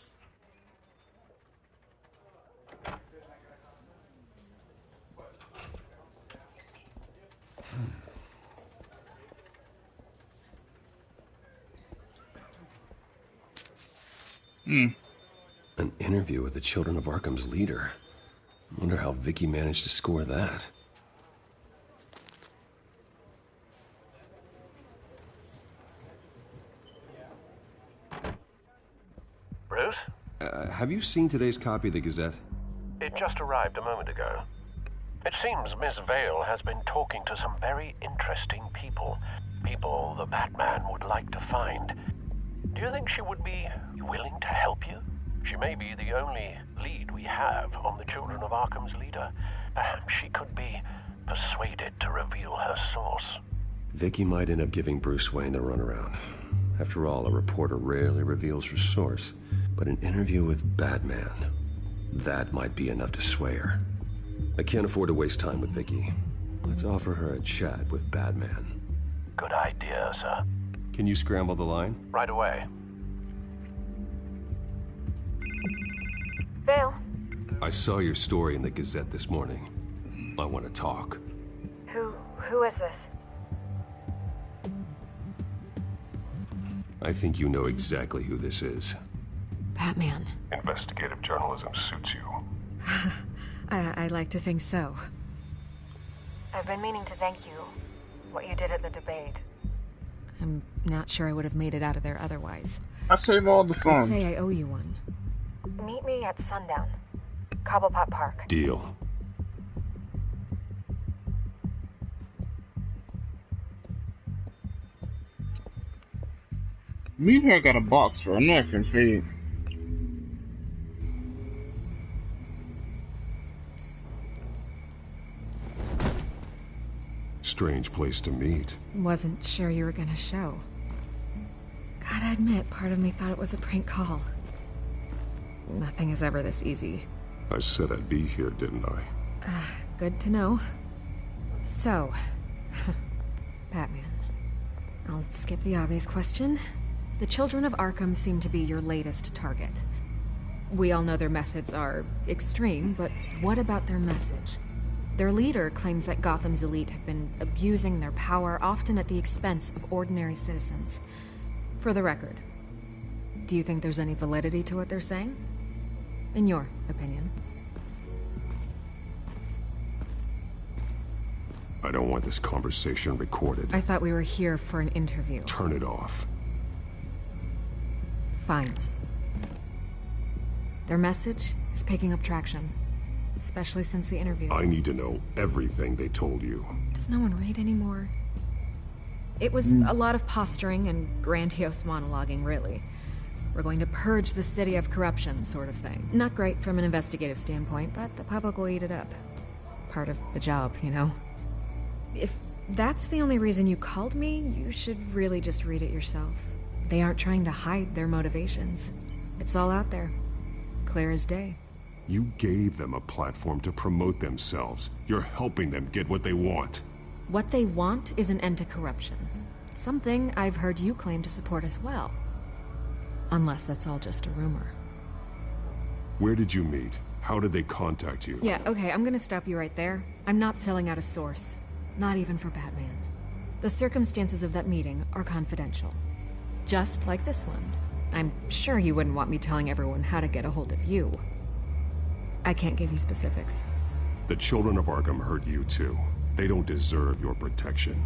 An interview with the Children of Arkham's leader. Wonder how Vicky managed to score that. Bruce? Have you seen today's copy of the Gazette? It just arrived a moment ago. It seems Miss Vale has been talking to some very interesting people. People the Batman would like to find. Do you think she would be willing to help you? She may be the only lead we have on the Children of Arkham's leader. Perhaps she could be persuaded to reveal her source. Vicky might end up giving Bruce Wayne the runaround. After all, a reporter rarely reveals her source. But an interview with Batman, that might be enough to sway her. I can't afford to waste time with Vicky. Let's offer her a chat with Batman. Good idea, sir. Can you scramble the line? Right away. Vale? I saw your story in the Gazette this morning. I want to talk. Who is this? I think you know exactly who this is. Batman. Investigative journalism suits you. I like to think so. I've been meaning to thank you. What you did at the debate. I'm not sure I would have made it out of there otherwise. I save all the I'd songs. say I owe you one. Meet me at sundown. Cobblepot Park. Deal. Me here got a box for a knife and feed. Strange place to meet. Wasn't sure you were gonna show. Gotta admit, part of me thought it was a prank call. Nothing is ever this easy. I said I'd be here, didn't I? Good to know. So, Batman. I'll skip the obvious question. The children of Arkham seem to be your latest target. We all know their methods are extreme, but what about their message? Their leader claims that Gotham's elite have been abusing their power, often at the expense of ordinary citizens. For the record, do you think there's any validity to what they're saying? In your opinion? I don't want this conversation recorded. I thought we were here for an interview. Turn it off. Fine. Their message is picking up traction, especially since the interview. I need to know everything they told you. Does no one read anymore? It was a lot of posturing and grandiose monologuing, really. We're going to purge the city of corruption, sort of thing. Not great from an investigative standpoint, but the public will eat it up. Part of the job, you know? If that's the only reason you called me, you should really just read it yourself. They aren't trying to hide their motivations. It's all out there. Clear as day. You gave them a platform to promote themselves. You're helping them get what they want. What they want is an end to corruption. Something I've heard you claim to support as well. Unless that's all just a rumor. Where did you meet? How did they contact you? Yeah, okay, I'm gonna stop you right there. I'm not selling out a source. Not even for Batman. The circumstances of that meeting are confidential. Just like this one. I'm sure you wouldn't want me telling everyone how to get a hold of you. I can't give you specifics. The children of Arkham hurt you too. They don't deserve your protection.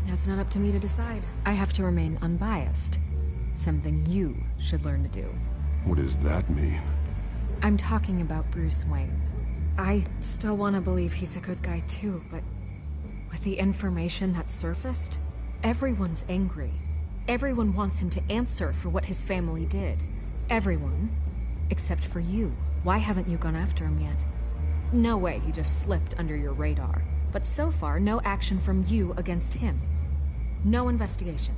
That's not up to me to decide. I have to remain unbiased. Something you should learn to do. What does that mean? I'm talking about Bruce Wayne. I still want to believe he's a good guy too, but with the information that surfaced, everyone's angry. Everyone wants him to answer for what his family did. Everyone, except for you. Why haven't you gone after him yet? No way he just slipped under your radar. But so far, no action from you against him. No investigation.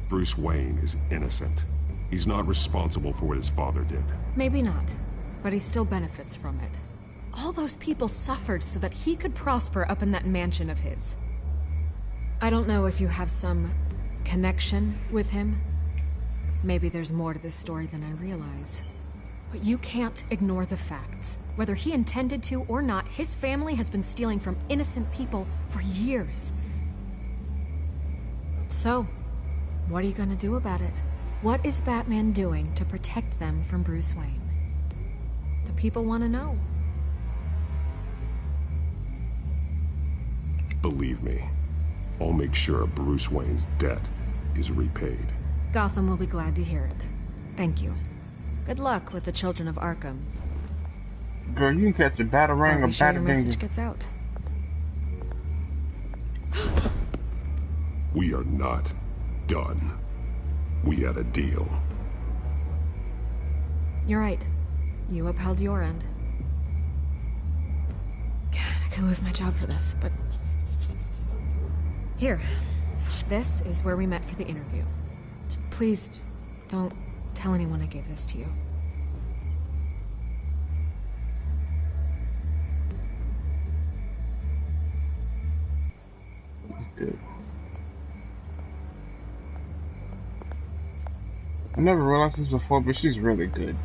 Bruce Wayne is innocent. He's not responsible for what his father did. Maybe not, but he still benefits from it. All those people suffered so that he could prosper up in that mansion of his. I don't know if you have some connection with him. Maybe there's more to this story than I realize. But you can't ignore the facts. Whether he intended to or not, his family has been stealing from innocent people for years. So, what are you gonna do about it? What is Batman doing to protect them from Bruce Wayne? The people want to know. Believe me, I'll make sure Bruce Wayne's debt is repaid. Gotham will be glad to hear it. Thank you. Good luck with the children of Arkham. Girl, you can catch a batarang or Sure your message batarang. gets out. We are not done. We had a deal. You're right. You upheld your end. God, I could lose my job for this, but... Here. This is where we met for the interview. Just please, don't tell anyone I gave this to you. Good. I never realized this before, but she's really good.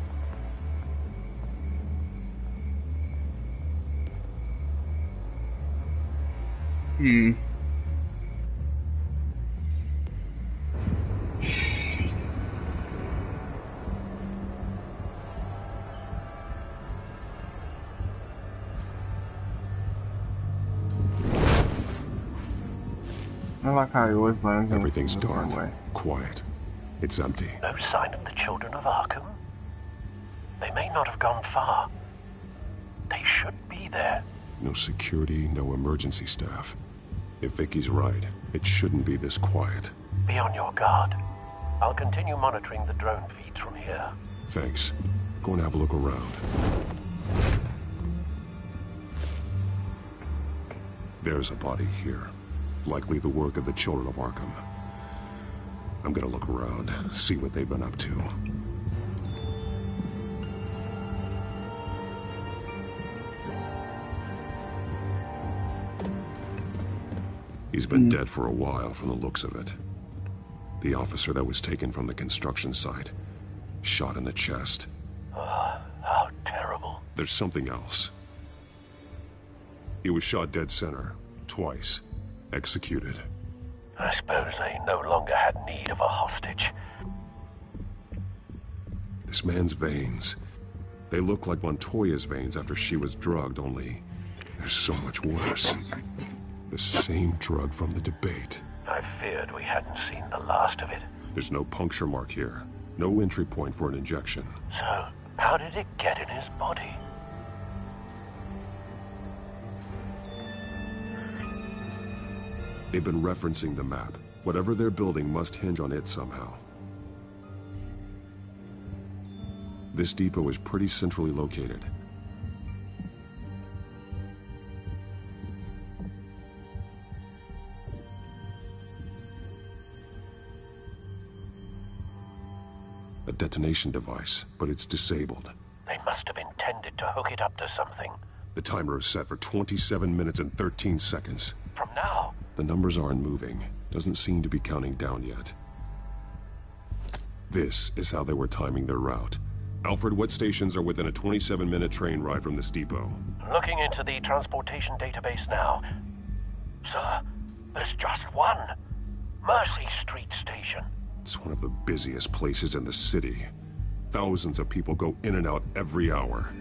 I like how he always lands in Everything's the dark, same way. quiet. It's empty. No sign of the children of Arkham? They may not have gone far. They should be there. No security, no emergency staff. If Vicky's right, it shouldn't be this quiet. Be on your guard. I'll continue monitoring the drone feeds from here. Thanks. Go and have a look around. There's a body here. Likely the work of the children of Arkham. I'm gonna look around, see what they've been up to. He's been dead for a while from the looks of it. The officer that was taken from the construction site. Shot in the chest. How terrible. There's something else. He was shot dead center. Twice. Executed. I suppose they no longer had need of a hostage. This man's veins. They look like Montoya's veins after she was drugged, only they're so much worse. The same drug from the debate. I feared we hadn't seen the last of it. There's no puncture mark here. No entry point for an injection. So, how did it get in his body? They've been referencing the map. Whatever they're building must hinge on it somehow. This depot is pretty centrally located. A detonation device, but it's disabled. They must have intended to hook it up to something. The timer is set for 27 minutes and 13 seconds. From now? The numbers aren't moving. Doesn't seem to be counting down yet. This is how they were timing their route. Alfred, what stations are within a 27-minute train ride from this depot? Looking into the transportation database now. Sir, there's just one. Mercy Street Station. It's one of the busiest places in the city. Thousands of people go in and out every hour.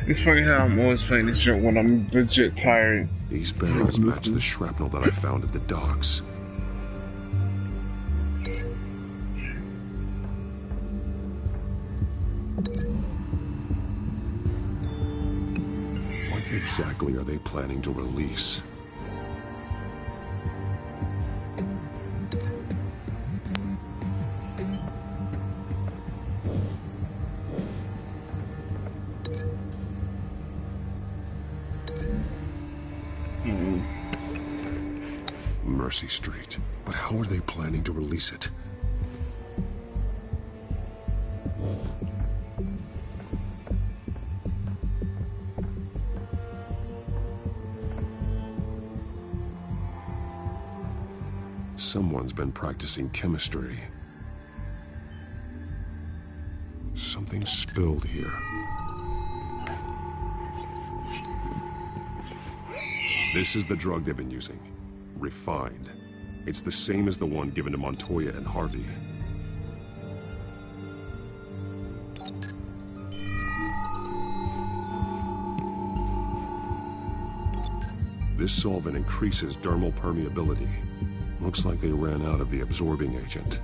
It's funny how I'm always playing this joke when I'm legit tired. These barrels match the shrapnel that I found at the docks. What exactly are they planning to release? Mercy Street. But how are they planning to release it? Someone's been practicing chemistry. Something spilled here. This is the drug they've been using. Refined. It's the same as the one given to Montoya and Harvey. This solvent increases dermal permeability. Looks like they ran out of the absorbing agent.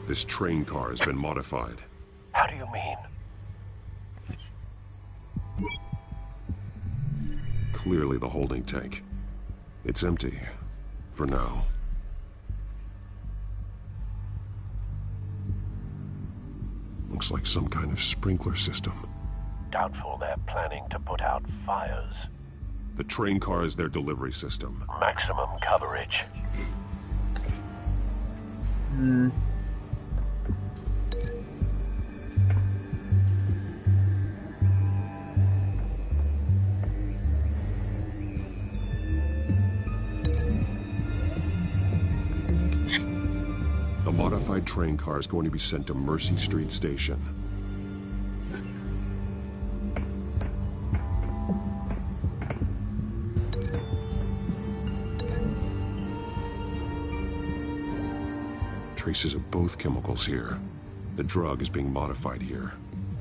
This train car has been modified. How do you mean? Clearly the holding tank. It's empty. For now. Looks like some kind of sprinkler system. Doubtful they're planning to put out fires. The train car is their delivery system. Maximum coverage. The modified train car is going to be sent to Mercy Street Station. Traces of both chemicals here. The drug is being modified here.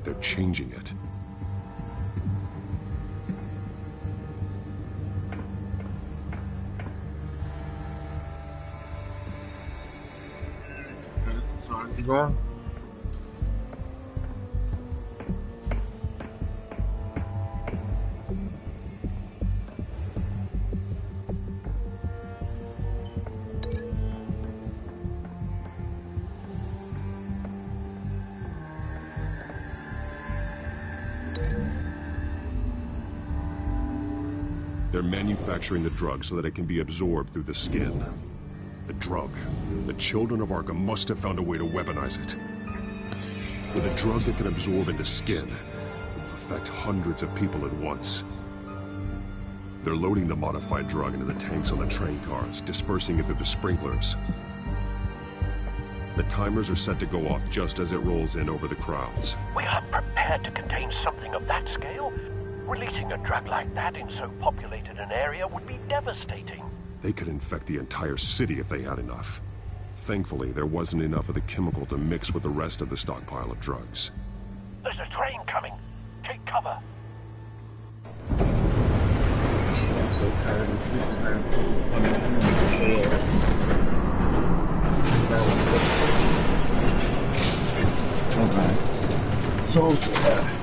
They're changing it. You going? They're manufacturing the drug so that it can be absorbed through the skin. The drug. The children of Arkham must have found a way to weaponize it. With a drug that can absorb into skin, it will affect hundreds of people at once. They're loading the modified drug into the tanks on the train cars, dispersing it through the sprinklers. The timers are set to go off just as it rolls in over the crowds. We are prepared to contain something of that scale? Releasing a drug like that in so populated an area would be devastating. They could infect the entire city if they had enough. Thankfully, there wasn't enough of the chemical to mix with the rest of the stockpile of drugs. There's a train coming. Take cover. I'm so tired of sleep now. So bad. So bad.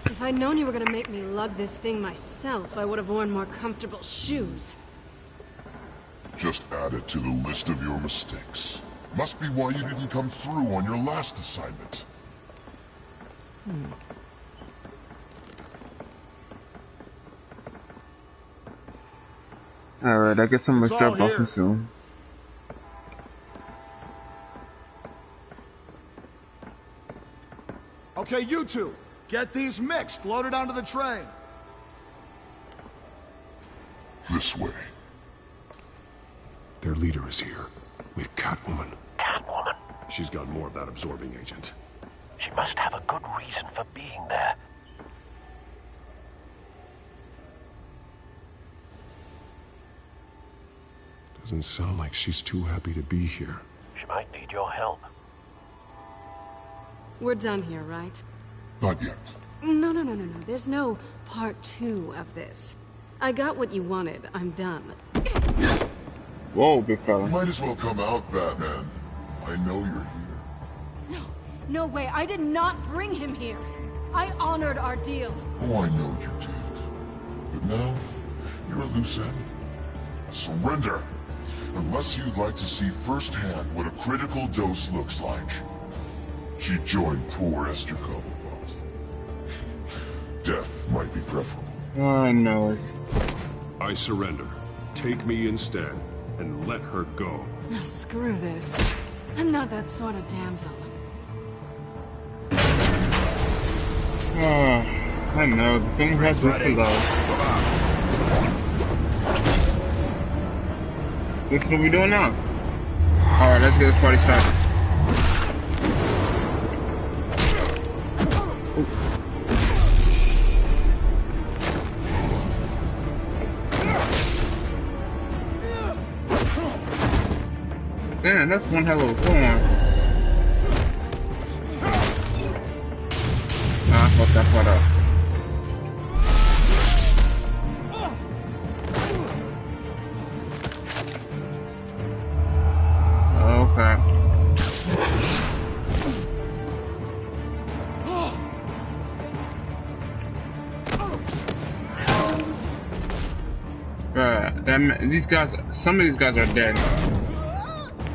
If I'd known you were gonna make me lug this thing myself, I would have worn more comfortable shoes. Just add it to the list of your mistakes. Must be why you didn't come through on your last assignment. Alright, I guess someone It's start all here. busting soon. Okay, you two, get these mixed, loaded onto the train. This way. Their leader is here, with Catwoman. Catwoman? She's got more of that absorbing agent. She must have a good reason for being there. Doesn't sound like she's too happy to be here. She might need your help. We're done here, right? Not yet. No. There's no part 2 of this. I got what you wanted. I'm done. Whoa, big fella. Might as well come out, Batman. I know you're here. No way. I did not bring him here. I honored our deal. Oh, I know you did. But now, you're a loose end. Surrender! Unless you'd like to see firsthand what a critical dose looks like. She joined poor Esther Cobblepot. Death might be preferable. I know it. I surrender. Take me instead, and let her go. No, screw this. I'm not that sort of damsel. I know. The thing has to be low. This is what we doing now. Alright, let's get this party started. Damn, that's one hell of a form. I fucked that part up. Okay. These guys, some of these guys are dead.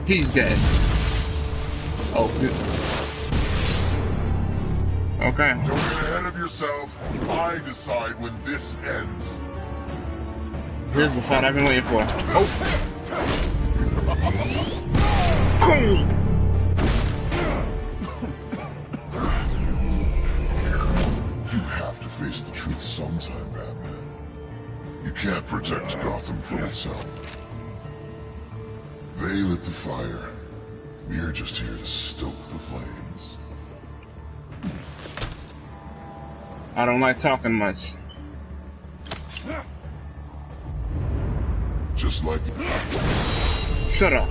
He's dead. Oh, good. Okay. Don't get ahead of yourself. I decide when this ends. Here's the fight I've been waiting for. You have to face the truth sometime, Batman. You can't protect Gotham from itself. They lit the fire. We're just here to stoke the flames. I don't like talking much. Just like... Shut up.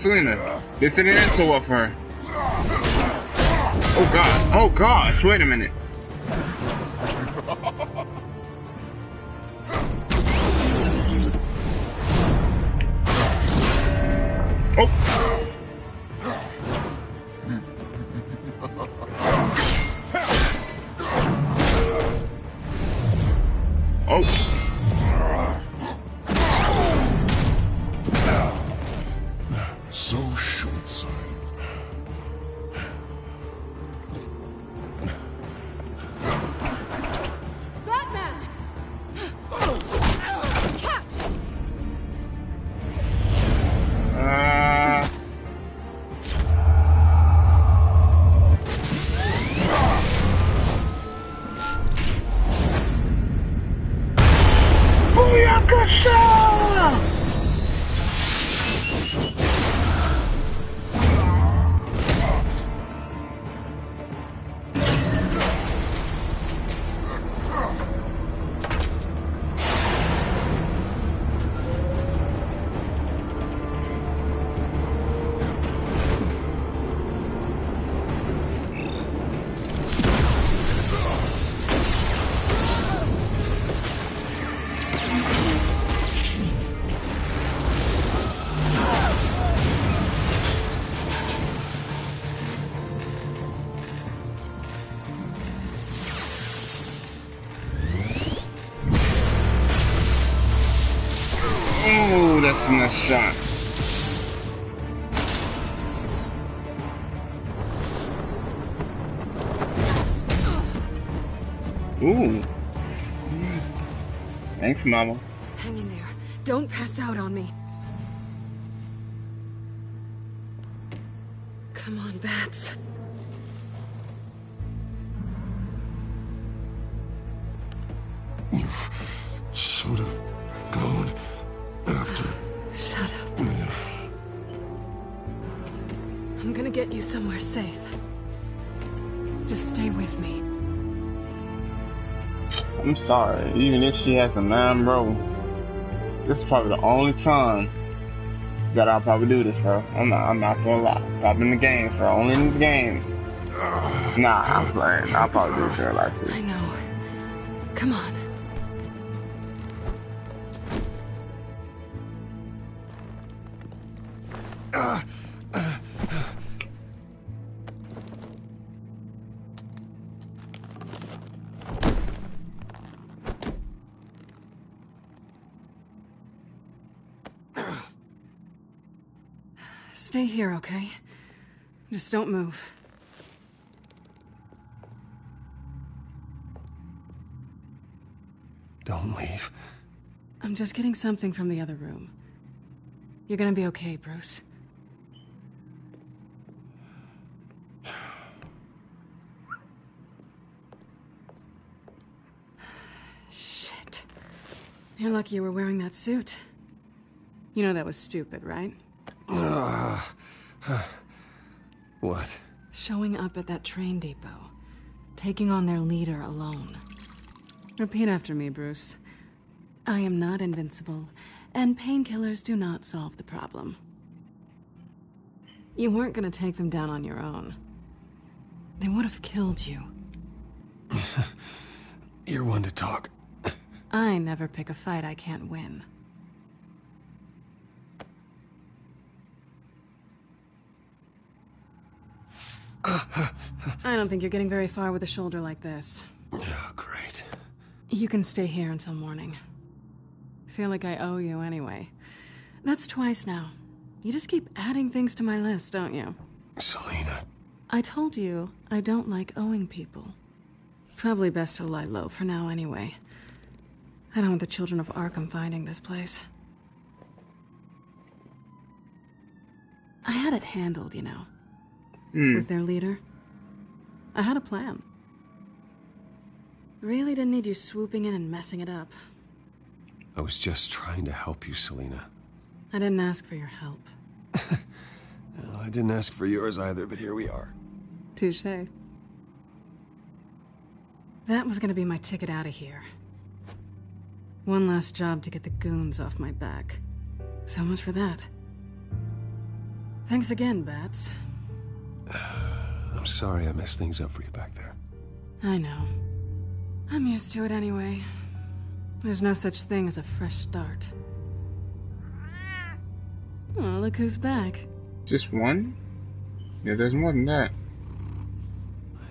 Selina, this didn't end so well for her. Oh god, oh gosh, wait a minute. Oh! Oh! So short-sighted. Batman! Catch! Booyakasha! Oh, that's a nice shot. Ooh. Thanks, Mama. Hang in there. Don't pass out on me. Come on, Bats. You should have gone after. Shut up. I'm gonna get you somewhere safe. Just stay with me. I'm sorry, even if she has a 9, bro, this is probably the only time that I'll probably do this, bro. I'm not gonna lie. Probably in the games, bro. Only in the games. Nah, I'm playing. I'll probably do this in real life too. I know. Come on. Stay here, okay? Just don't move. Don't leave. I'm just getting something from the other room. You're gonna be okay, Bruce. Shit. You're lucky you were wearing that suit. You know that was stupid, right? What? Showing up at that train depot. Taking on their leader alone. Repeat after me, Bruce. I am not invincible, and painkillers do not solve the problem. You weren't gonna take them down on your own. They would have killed you. You're one to talk. I never pick a fight I can't win. I don't think you're getting very far with a shoulder like this. Oh, great. You can stay here until morning. Feel like I owe you anyway. That's twice now. You just keep adding things to my list, don't you? Selina. I told you I don't like owing people. Probably best to lie low for now anyway. I don't want the children of Arkham finding this place. I had it handled, you know. With their leader. I had a plan. Really didn't need you swooping in and messing it up. I was just trying to help you, Selina. I didn't ask for your help. Well, I didn't ask for yours either, but here we are. Touché. That was gonna be my ticket out of here. One last job to get the goons off my back. So much for that. Thanks again, Bats. I'm sorry I messed things up for you back there. I know. I'm used to it anyway. There's no such thing as a fresh start. Oh, look who's back. Just one? Yeah, there's more than that.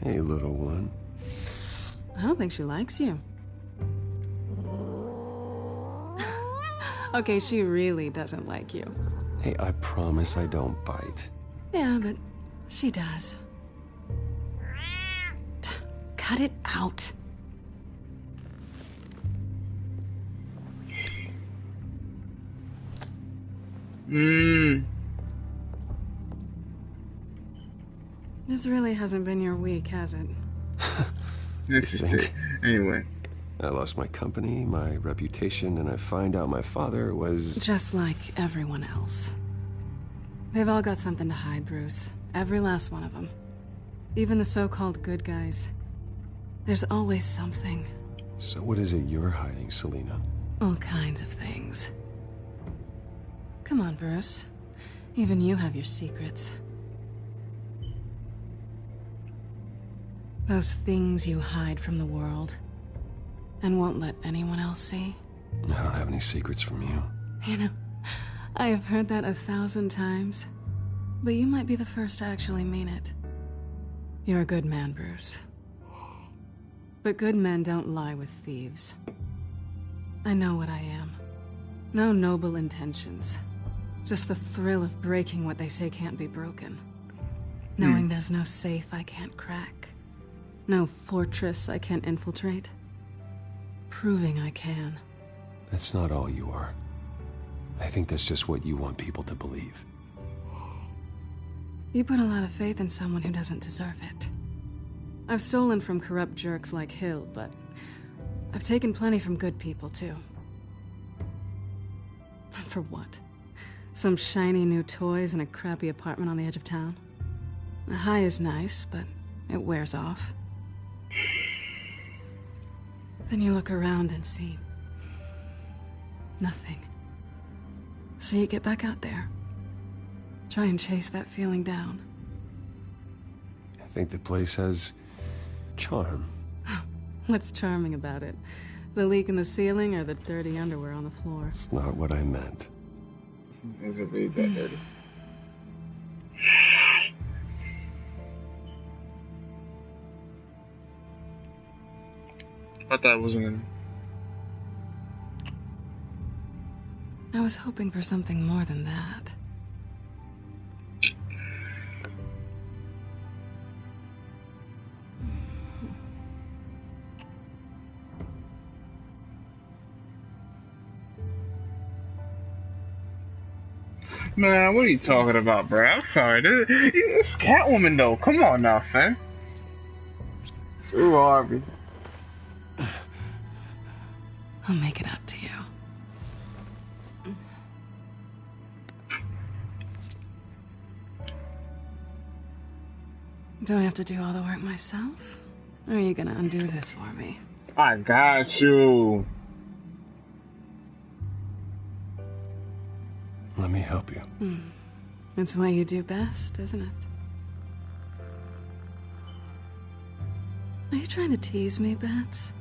Hey, little one. I don't think she likes you. Okay, she really doesn't like you. Hey, I promise I don't bite. Yeah, but she does. Cut it out. This really hasn't been your week, has it? This is it. Anyway. I lost my company, my reputation, and I find out my father was... Just like everyone else. They've all got something to hide, Bruce. Every last one of them. Even the so-called good guys. There's always something. So what is it you're hiding, Selina? All kinds of things. Come on, Bruce. Even you have your secrets. Those things you hide from the world and won't let anyone else see. I don't have any secrets from you. You know, I have heard that 1,000 times, but you might be the first to actually mean it. You're a good man, Bruce. But good men don't lie with thieves. I know what I am. No noble intentions. Just the thrill of breaking what they say can't be broken. Knowing there's no safe I can't crack. No fortress I can't infiltrate. Proving I can. That's not all you are. I think that's just what you want people to believe. You put a lot of faith in someone who doesn't deserve it. I've stolen from corrupt jerks like Hill, but I've taken plenty from good people, too. For what? Some shiny new toys and a crappy apartment on the edge of town? The high is nice, but it wears off. Then you look around and see nothing. So you get back out there. Try and chase that feeling down. I think the place has charm. What's charming about it? The leak in the ceiling or the dirty underwear on the floor? It's not what I meant. Is it really that dirty? I thought it was in. I was hoping for something more than that. Man, what are you talking about, bro? I'm sorry. It's Catwoman, though. Come on now, son. Screw Harvey. I'll make it up to you. Do I have to do all the work myself? Or are you gonna undo this for me? I got you. Let me help you. It's what you do best, isn't it? Are you trying to tease me, Bats?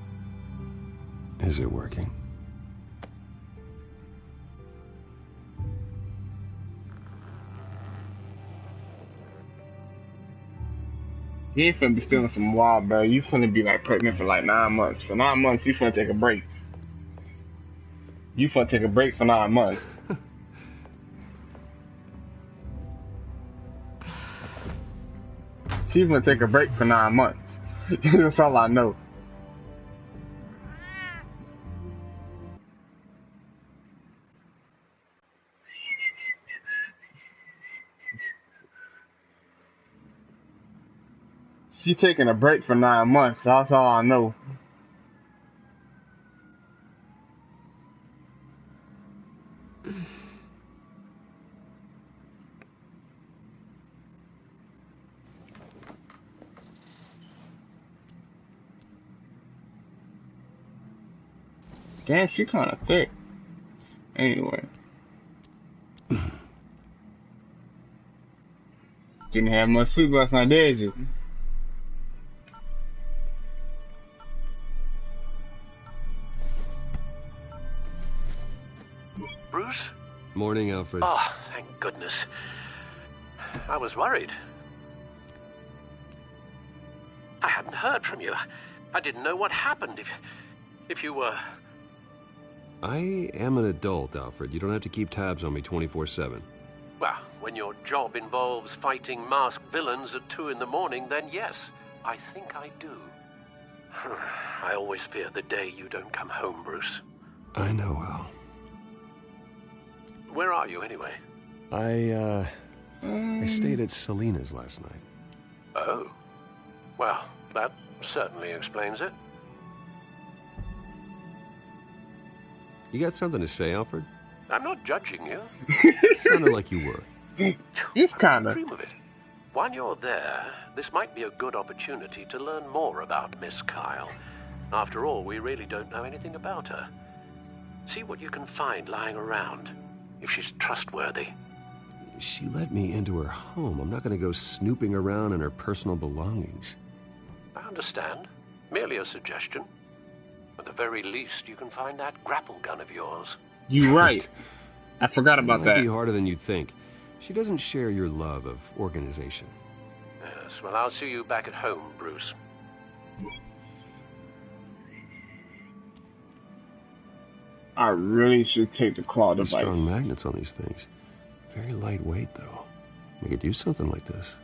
Is it working? You ain't finna be stealing from a while, bro. You finna be like pregnant for like 9 months. For 9 months, you finna take a break. You finna take a break for 9 months. She's gonna take a break for 9 months. That's all I know. She's taking a break for 9 months. That's all I know. Damn, she kind of thick. Anyway. Didn't have much sleep last night, did you? Bruce? Morning, Alfred. Oh, thank goodness. I was worried. I hadn't heard from you. I didn't know what happened if you were... I am an adult, Alfred. You don't have to keep tabs on me 24/7. Well, when your job involves fighting masked villains at 2 in the morning, then yes, I think I do. I always fear the day you don't come home, Bruce. I know, Al. Where are you, anyway? I stayed at Selena's last night. Oh. Well, that certainly explains it. You got something to say, Alfred? I'm not judging you. Sounded like you were. He's kinda. Dream of it. While you're there, this might be a good opportunity to learn more about Miss Kyle. After all, we really don't know anything about her. See what you can find lying around, if she's trustworthy. She let me into her home. I'm not going to go snooping around in her personal belongings. I understand. Merely a suggestion. At the very least, you can find that grapple gun of yours. You right. I forgot about that. that. It might be harder than you'd think. She doesn't share your love of organization. Yes, well, I'll see you back at home, Bruce. I really should take the claw device. Strong magnets on these things. Very lightweight, though. We could use something like this.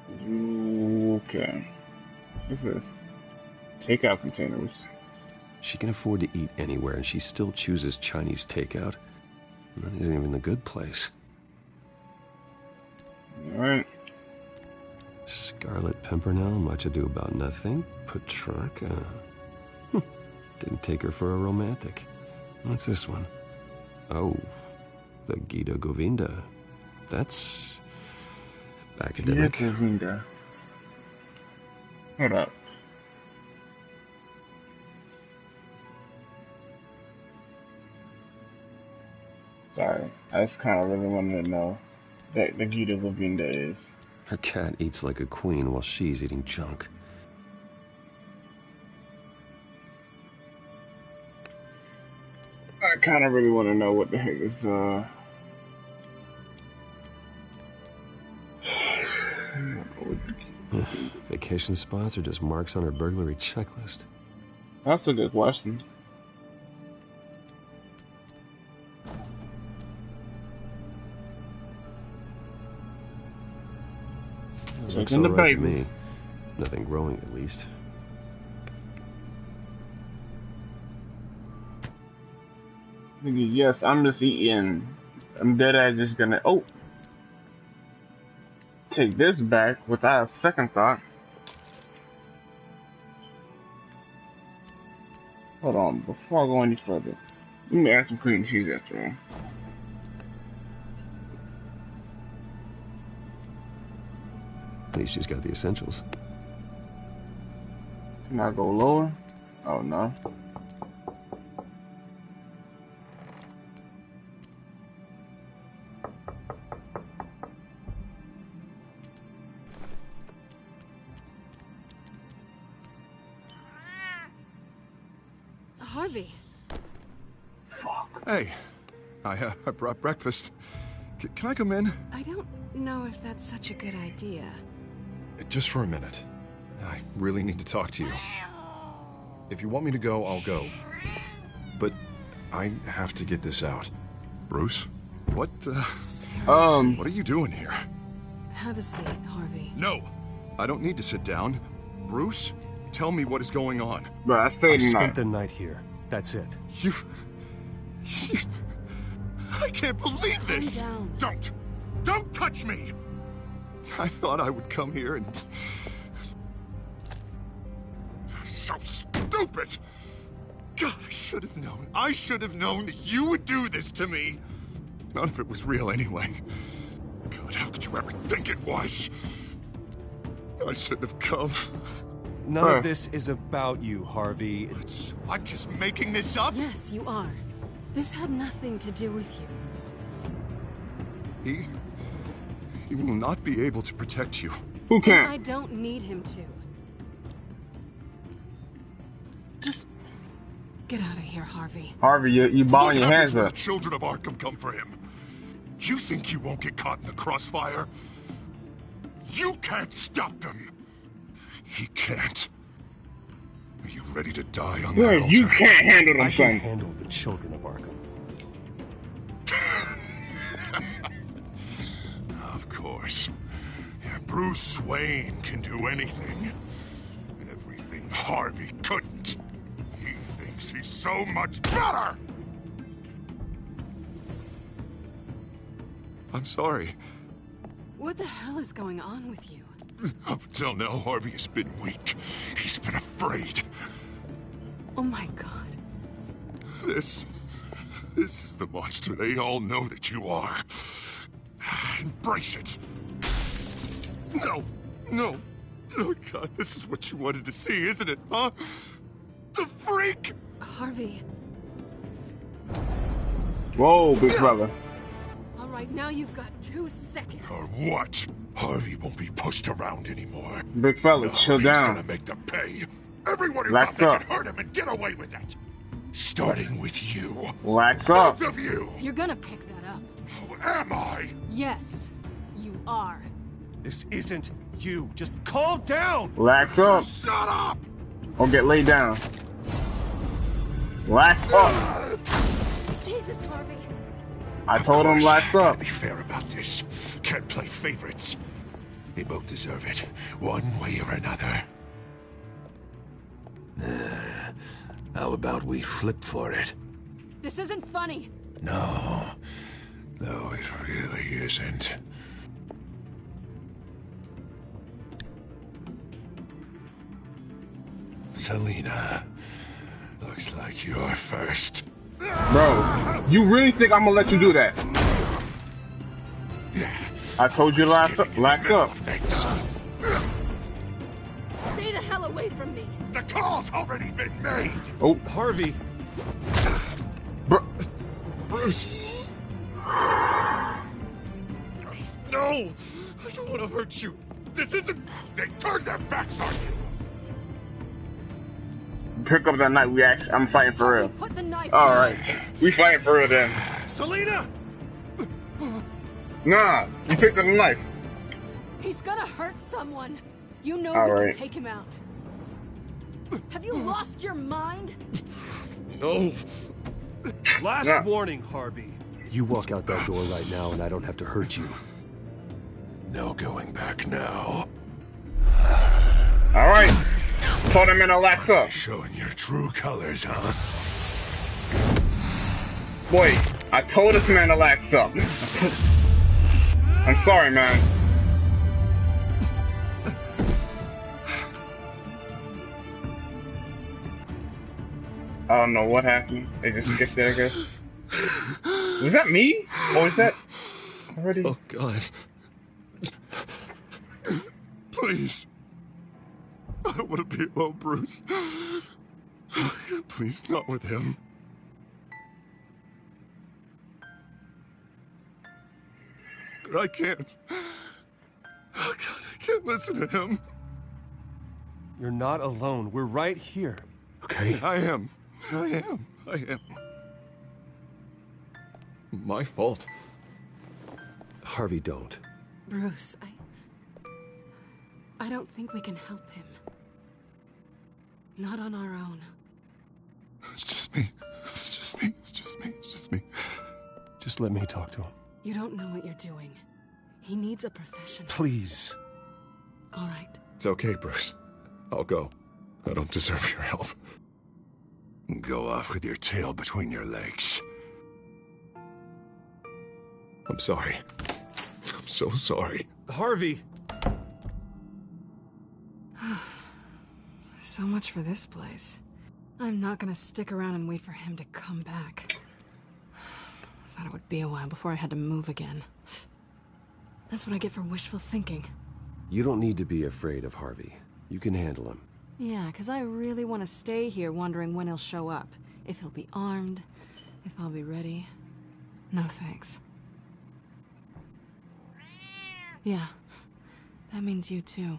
Okay. What's this? Takeout containers. She can afford to eat anywhere, and she still chooses Chinese takeout. And that isn't even the good place. Alright. Scarlet Pimpernel, Much Ado About Nothing, Petrarca. Didn't take her for a romantic. What's this one? Oh, the Gita Govinda. That's academic. Gita Govinda. Hold up. Sorry, I just kind of really wanted to know that the Gita Govinda is. Her cat eats like a queen while she's eating junk. I kind of really want to know what the heck is, Vacation spots are just marks on her burglary checklist. That's a good question. Looks all right to me. Nothing growing, at least. Yes, I'm just eating. I'm dead ass just gonna take this back without a second thought. Hold on, before I go any further, let me add some cream cheese after all. At least she's got the essentials. Can I go lower? Oh no. Harvey. Hey, I brought breakfast. Can I come in? I don't know if that's such a good idea. Just for a minute. I really need to talk to you. If you want me to go, I'll go. But I have to get this out. Bruce? What are you doing here? Have a seat, Harvey. No! I don't need to sit down. Bruce, tell me what is going on. But I spent the night here. That's it. You... I can't believe this! Calm down. Don't touch me! I thought I would come here and... So stupid! God, I should have known. I should have known that you would do this to me. None of it was real anyway. God, how could you ever think it was? I shouldn't have come. None of this is about you, Harvey. I'm just making this up? Yes, you are. This had nothing to do with you. He will not be able to protect you. Who can't? I don't need him to. Just get out of here, Harvey. Harvey, you balling your hands When up. the children of Arkham come for him? You think you won't get caught in the crossfire? You can't stop them. He can't. Are you ready to die on that altar? You can't handle them, I can son. handle the children of Arkham. Of course. Yeah, Bruce Wayne can do anything. Everything Harvey couldn't. He thinks he's so much better! I'm sorry. What the hell is going on with you? Up until now, Harvey has been weak. He's been afraid. Oh my god. This is the monster they all know that you are. Embrace it. No. Oh God, this is what you wanted to see, isn't it, huh? The freak! Harvey. Whoa, big brother. All right, now you've got 2 seconds. Or what? Harvey won't be pushed around anymore. Big fella, chill He's down. gonna make them pay. Everyone who Lax thought up. they could hurt him and get away with it. Starting with you. Lax up. Both of you. You're gonna pick that up. Who am I? Yes, you are. This isn't you. Just calm down. Lax up. Shut up! Or get laid down. Lax up. Jesus, Harvey. I told him lax Gotta up. be fair about this. Can't play favorites. They both deserve it, one way or another. How about we flip for it? This isn't funny. No, it really isn't. Selina, looks like you're first. Bro, you really think I'm gonna let you do that? I told you lax up. Lax up. Stay the hell away from me. The call's already been made. Oh, Harvey. Bruce. No, I don't want to hurt you. This isn't. They turned their backs on you. Pick up that knife. I'm fighting for real. Put the knife All down. right, we fighting for real then. Selina. Nah, you picked up the knife. He's gonna hurt someone. You know All we right. can take him out. Have you lost your mind? No. Last warning, Harvey. You walk out that door right now and I don't have to hurt you. No going back now. All right. Told him in a lax up. Showing your true colors, huh? Boy, I told this man to lax up. I'm sorry, man. I don't know what happened. They just skipped it, I guess. Was that me? Or was that already? Oh, God. Please. I don't want to be alone, Bruce. Please, not with him. But I can't. Oh, God, I can't listen to him. You're not alone. We're right here. Okay. I am. My fault. Harvey, don't. Bruce, I don't think we can help him. Not on our own. It's just me. Just let me talk to him. You don't know what you're doing. He needs a professional. Please. All right. It's okay, Bruce. I'll go. I don't deserve your help. Go off with your tail between your legs. I'm sorry. I'm so sorry. Harvey! So much for this place. I'm not gonna stick around and wait for him to come back. Thought it would be a while before I had to move again. That's what I get for wishful thinking. You don't need to be afraid of Harvey. You can handle him. Yeah, because I really want to stay here wondering when he'll show up. If he'll be armed, if I'll be ready. No thanks. Yeah, that means you too.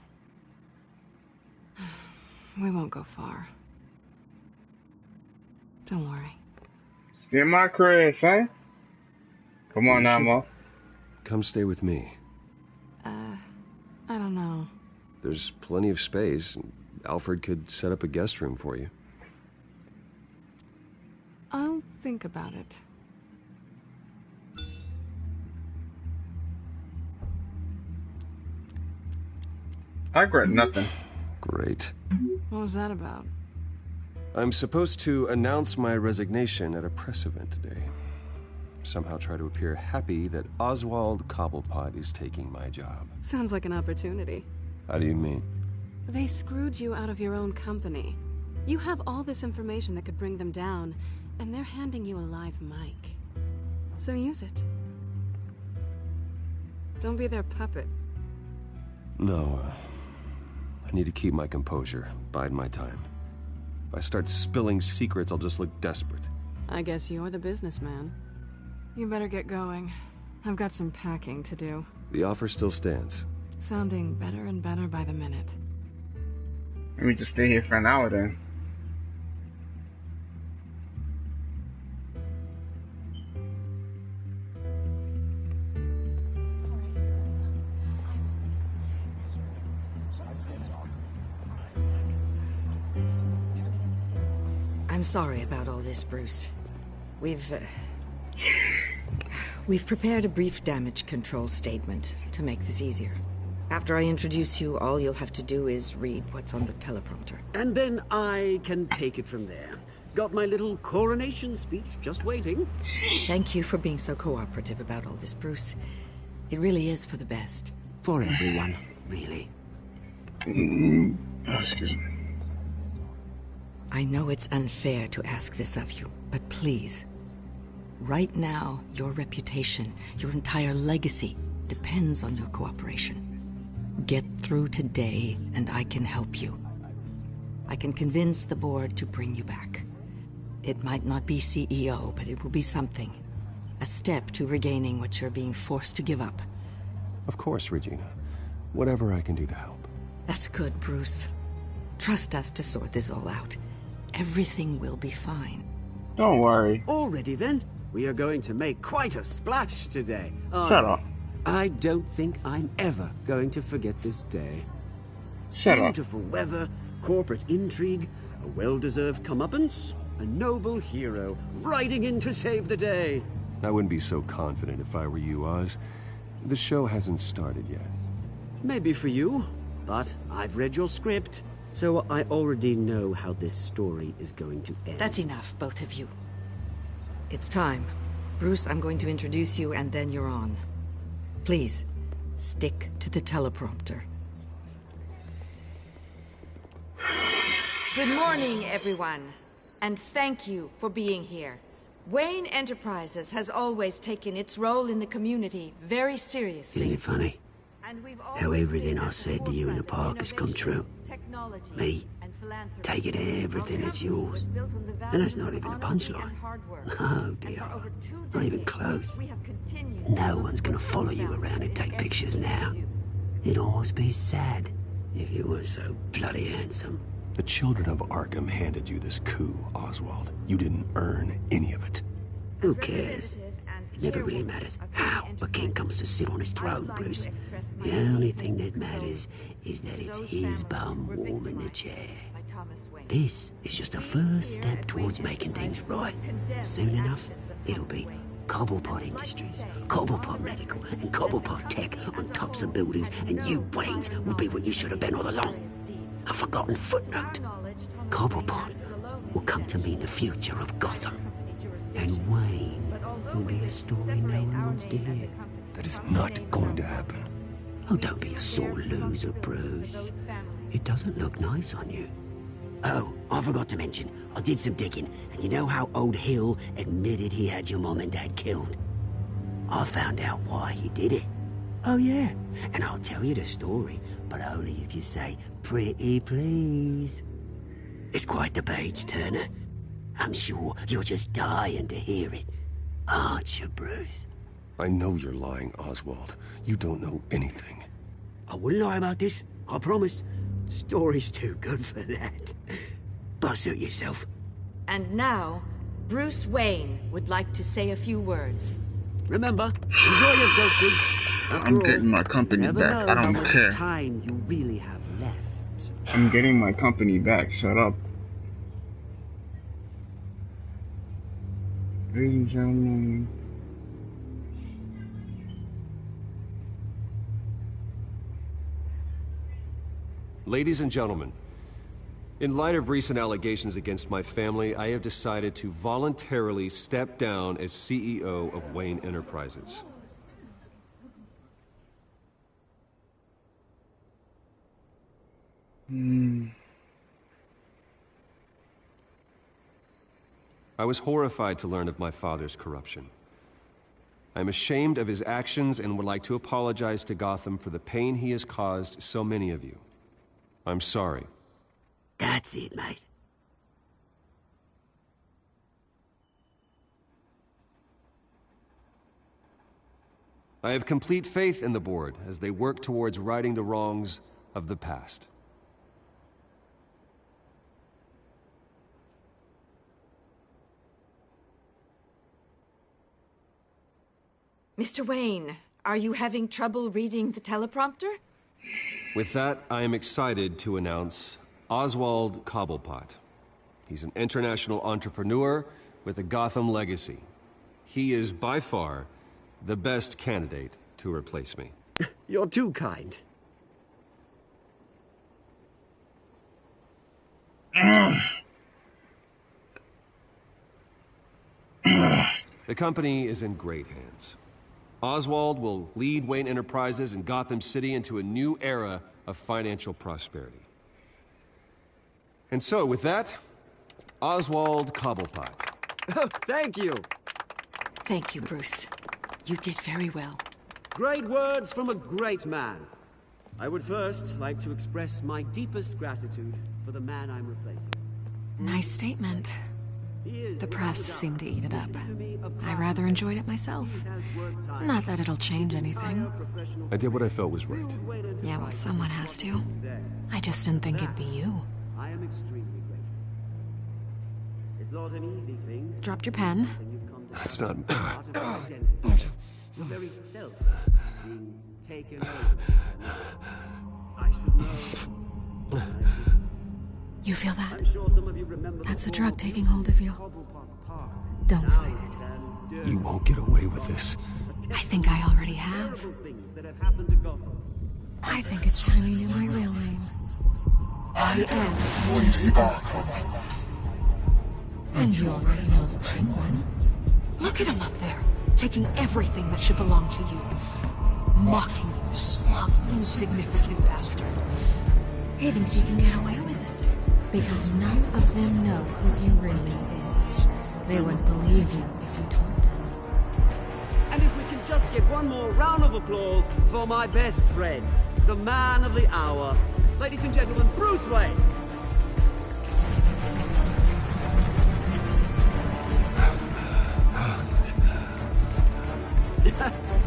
We won't go far. Don't worry. Stay in my crib, son. Come on now, Mo. Come stay with me. I don't know. There's plenty of space. Alfred could set up a guest room for you. I'll think about it. I regret nothing. Great. What was that about? I'm supposed to announce my resignation at a press event today. Somehow try to appear happy that Oswald Cobblepot is taking my job. Sounds like an opportunity. How do you mean? They screwed you out of your own company. You have all this information that could bring them down, and they're handing you a live mic. So use it. Don't be their puppet. No, I need to keep my composure, bide my time. If I start spilling secrets, I'll just look desperate. I guess you're the businessman. You better get going. I've got some packing to do. The offer still stands. Sounding better and better by the minute. Let me just stay here for an hour then. I'm sorry about all this, Bruce. We've prepared a brief damage control statement to make this easier. After I introduce you, all you'll have to do is read what's on the teleprompter. And then I can take it from there. Got my little coronation speech just waiting. Thank you for being so cooperative about all this, Bruce. It really is for the best. For everyone, really. Excuse me. I know it's unfair to ask this of you, but please. Right now, your reputation, your entire legacy, depends on your cooperation. Get through today, and I can help you. I can convince the board to bring you back. It might not be CEO, but it will be something. A step to regaining what you're being forced to give up. Of course, Regina. Whatever I can do to help. That's good, Bruce. Trust us to sort this all out. Everything will be fine. Don't worry. Already then? We are going to make quite a splash today. Shut up. I don't think I'm ever going to forget this day. Shut up. Beautiful weather, corporate intrigue, a well-deserved comeuppance, a noble hero riding in to save the day. I wouldn't be so confident if I were you, Oz. The show hasn't started yet. Maybe for you, but I've read your script, so I already know how this story is going to end. That's enough, both of you. It's time. Bruce, I'm going to introduce you, and then you're on. Please, stick to the teleprompter. Good morning, everyone. And thank you for being here. Wayne Enterprises has always taken its role in the community very seriously. Isn't it funny? How everything I said to you in the park has come true. Me, taking everything that's yours. And that's not even a punchline. No, dear. Not even close. No one's gonna follow you around and take pictures now. It'd almost be sad if you were so bloody handsome. The children of Arkham handed you this coup, Oswald. You didn't earn any of it. Who cares? It never really matters how a king comes to sit on his throne, Bruce. The only thing that matters is that it's his bum warm in the chair. This is just a first step towards making things right. Soon enough, it'll be Cobblepot Industries, Cobblepot Medical, and Cobblepot Tech on tops of buildings, and you, Waynes, will be what you should have been all along. A forgotten footnote. Cobblepot will come to mean the future of Gotham. And Wayne will be a story no one wants to hear. That is not going to happen. Oh, don't be a sore loser, Bruce. It doesn't look nice on you. Oh, I forgot to mention, I did some digging, and you know how old Hill admitted he had your mom and dad killed? I found out why he did it. Oh, yeah, and I'll tell you the story, but only if you say, pretty please. It's quite the page, Turner. I'm sure you're just dying to hear it, aren't you, Bruce? I know you're lying, Oswald. You don't know anything. I wouldn't lie about this, I promise. Story's too good for that. But suit yourself. And now, Bruce Wayne would like to say a few words. Remember, enjoy yourself, Bruce. I'm getting my company back. I don't care. How much time you really have left. I'm getting my company back. Shut up. Ladies and gentlemen. Ladies and gentlemen, in light of recent allegations against my family, I have decided to voluntarily step down as CEO of Wayne Enterprises. I was horrified to learn of my father's corruption. I am ashamed of his actions and would like to apologize to Gotham for the pain he has caused so many of you. I'm sorry. That's it, mate. I have complete faith in the board as they work towards righting the wrongs of the past. Mr. Wayne, are you having trouble reading the teleprompter? With that, I am excited to announce Oswald Cobblepot. He's an international entrepreneur with a Gotham legacy. He is by far the best candidate to replace me. You're too kind. The company is in great hands. Oswald will lead Wayne Enterprises and Gotham City into a new era of financial prosperity. And so, with that, Oswald Cobblepot. Oh, thank you. Thank you, Bruce. You did very well. Great words from a great man. I would first like to express my deepest gratitude for the man I'm replacing. Nice statement. The press seemed to eat it up. I rather enjoyed it myself. Not that it'll change anything. I did what I felt was right. Yeah, well, someone has to. I just didn't think it'd be you. I am extremely grateful. It's not an easy thing. Dropped your pen. That's not... Your very self being taken over. I should know. You feel that? I'm sure some of you remember. That's the drug taking hold of you. Don't fight it. You won't get away with this. I think I already have. I think it's time you knew my real name. I am Lady Arkham. And you already know the Penguin. Look at him up there, taking everything that should belong to you. Mocking you, smug, insignificant bastard. He thinks he can get away with it. Because none of them know who he really is. They wouldn't believe you if you told them. And if we can just get one more round of applause for my best friend, the man of the hour, ladies and gentlemen, Bruce Wayne.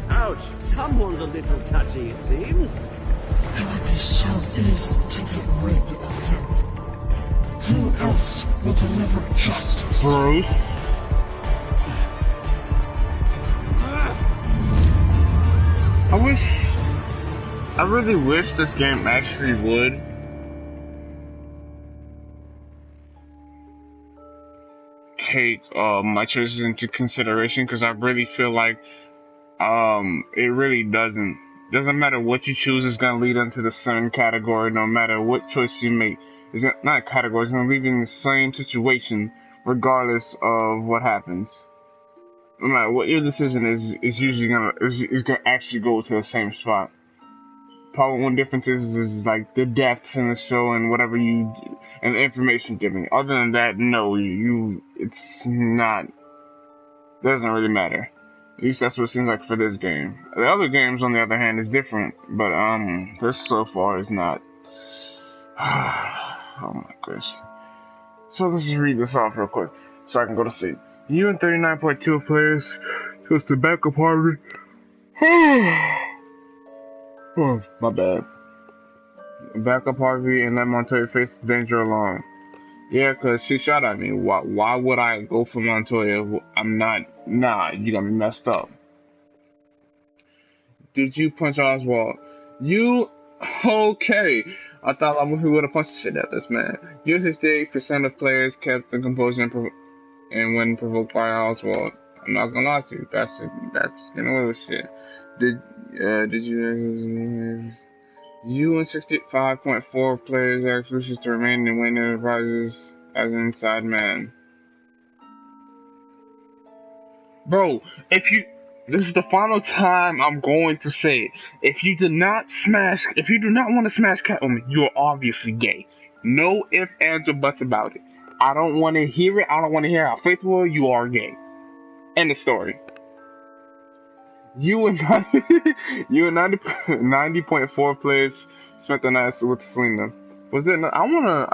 Ouch, someone's a little touchy, it seems. It would be so easy to get rid of him. Who else will deliver justice? Bruce? I really wish this game actually would take my choices into consideration, because I really feel like it really doesn't matter what you choose, it's gonna lead into the same category. No matter what choice you make, it's not a category, it's gonna lead in the same situation regardless of what happens. No matter what your decision is usually gonna actually go to the same spot. Probably one difference is like the depth in the show and whatever you do, and the information given. Other than that, no, it's not. Doesn't really matter. At least that's what it seems like for this game. The other games, on the other hand, is different, but this so far is not. Oh my goodness. So let's just read this off real quick, so I can go to sleep. You and 39.2 players chose the backup Harvey Oh, my bad. Back up Harvey and let Montoya face the danger alone. Yeah, cause she shot at me. Why would I go for Montoya? I'm not. Nah, you got me messed up. Did you punch Oswald? You okay? I thought we would have punched the shit out of this man. You 68% of players kept the composure and when provoked by Oswald. I'm not gonna lie to you, bastard. Bastard's getting away with shit. Did you? You and 65.4 players asked Lucius to remain and win enterprises as an inside man. Bro, this is the final time I'm going to say it. If you do not want to smash Catwoman, you are obviously gay. No ifs, ands, or buts about it. I don't want to hear it. I don't want to hear how faithful you are gay. End of story. You and 90.4 players spent the night with Selena. Was there? I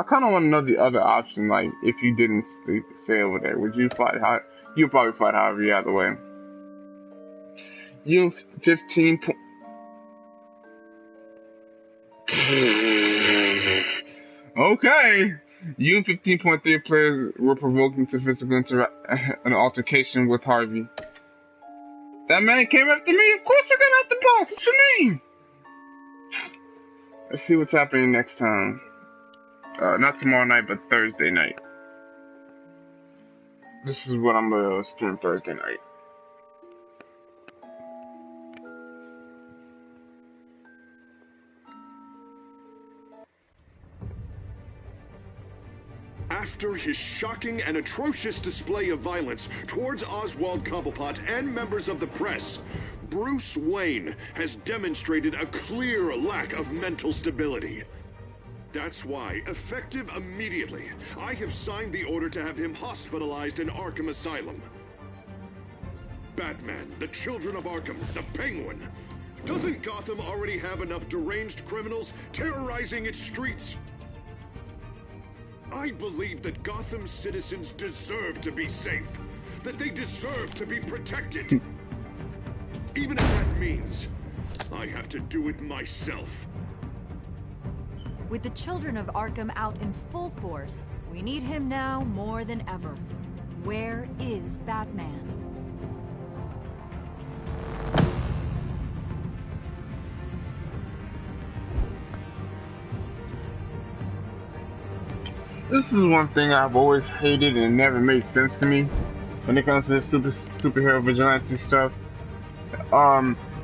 kind of want to know the other option. Like, if you didn't stay over there, would you fight? You'd probably fight however either way. You 15. Okay. You 15.3 players were provoked into physical an altercation with Harvey. That man came after me. Of course we're gonna have to box. What's your name? Let's see what's happening next time. Not tomorrow night, but Thursday night. This is what I'm gonna stream Thursday night. After his shocking and atrocious display of violence towards Oswald Cobblepot and members of the press, Bruce Wayne has demonstrated a clear lack of mental stability. That's why, effective immediately, I have signed the order to have him hospitalized in Arkham Asylum. Batman, the Children of Arkham, the Penguin. Doesn't Gotham already have enough deranged criminals terrorizing its streets? I believe that Gotham's citizens deserve to be safe, that they deserve to be protected. Even if that means I have to do it myself. With the Children of Arkham out in full force, we need him now more than ever. Where is Batman? This is one thing I've always hated and it never made sense to me when it comes to this superhero vigilante stuff.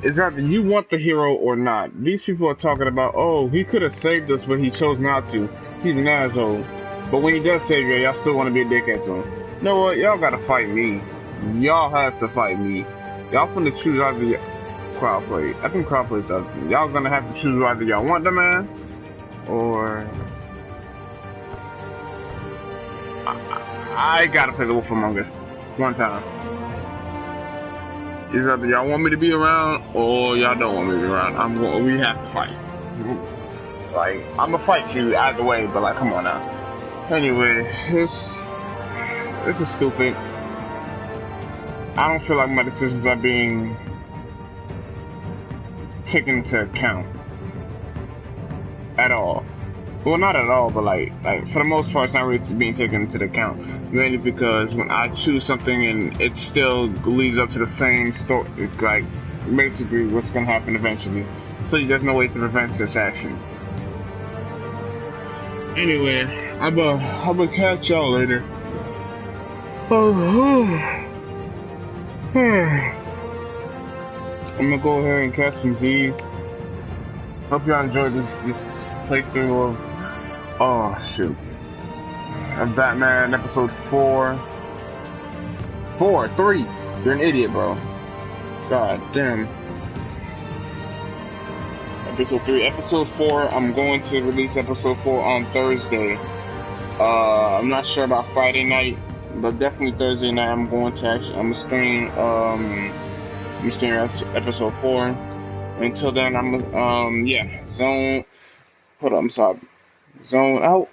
Is either you want the hero or not. These people are talking about, oh, he could have saved us, but he chose not to. He's an asshole. But when he does save you, y'all still want to be a dickhead to him. You know what? Y'all gotta fight me. Y'all have to fight me. Y'all finna choose either crowd play. I think crowd play does. Y'all gonna have to choose either y'all want the man or I gotta play the Wolf Among Us one time. It's either y'all want me to be around or y'all don't want me to be around. We have to fight. Like, I'ma fight you either way, but like, come on now. Anyway, this is stupid. I don't feel like my decisions are being taken into account at all. Well, not at all, but like for the most part, it's not really being taken into account. Mainly because when I choose something and it still leads up to the same story, like basically what's gonna happen eventually. So there's no way to prevent such actions. Anyway, I'm gonna catch y'all later. I'm gonna go ahead and catch some Z's. Hope y'all enjoyed this playthrough of of Batman episode 4. 3. You're an idiot, bro. God damn. Episode 3. Episode 4, I'm going to release episode 4 on Thursday. I'm not sure about Friday night, but definitely Thursday night I'm gonna stream episode 4. Until then, Zone out.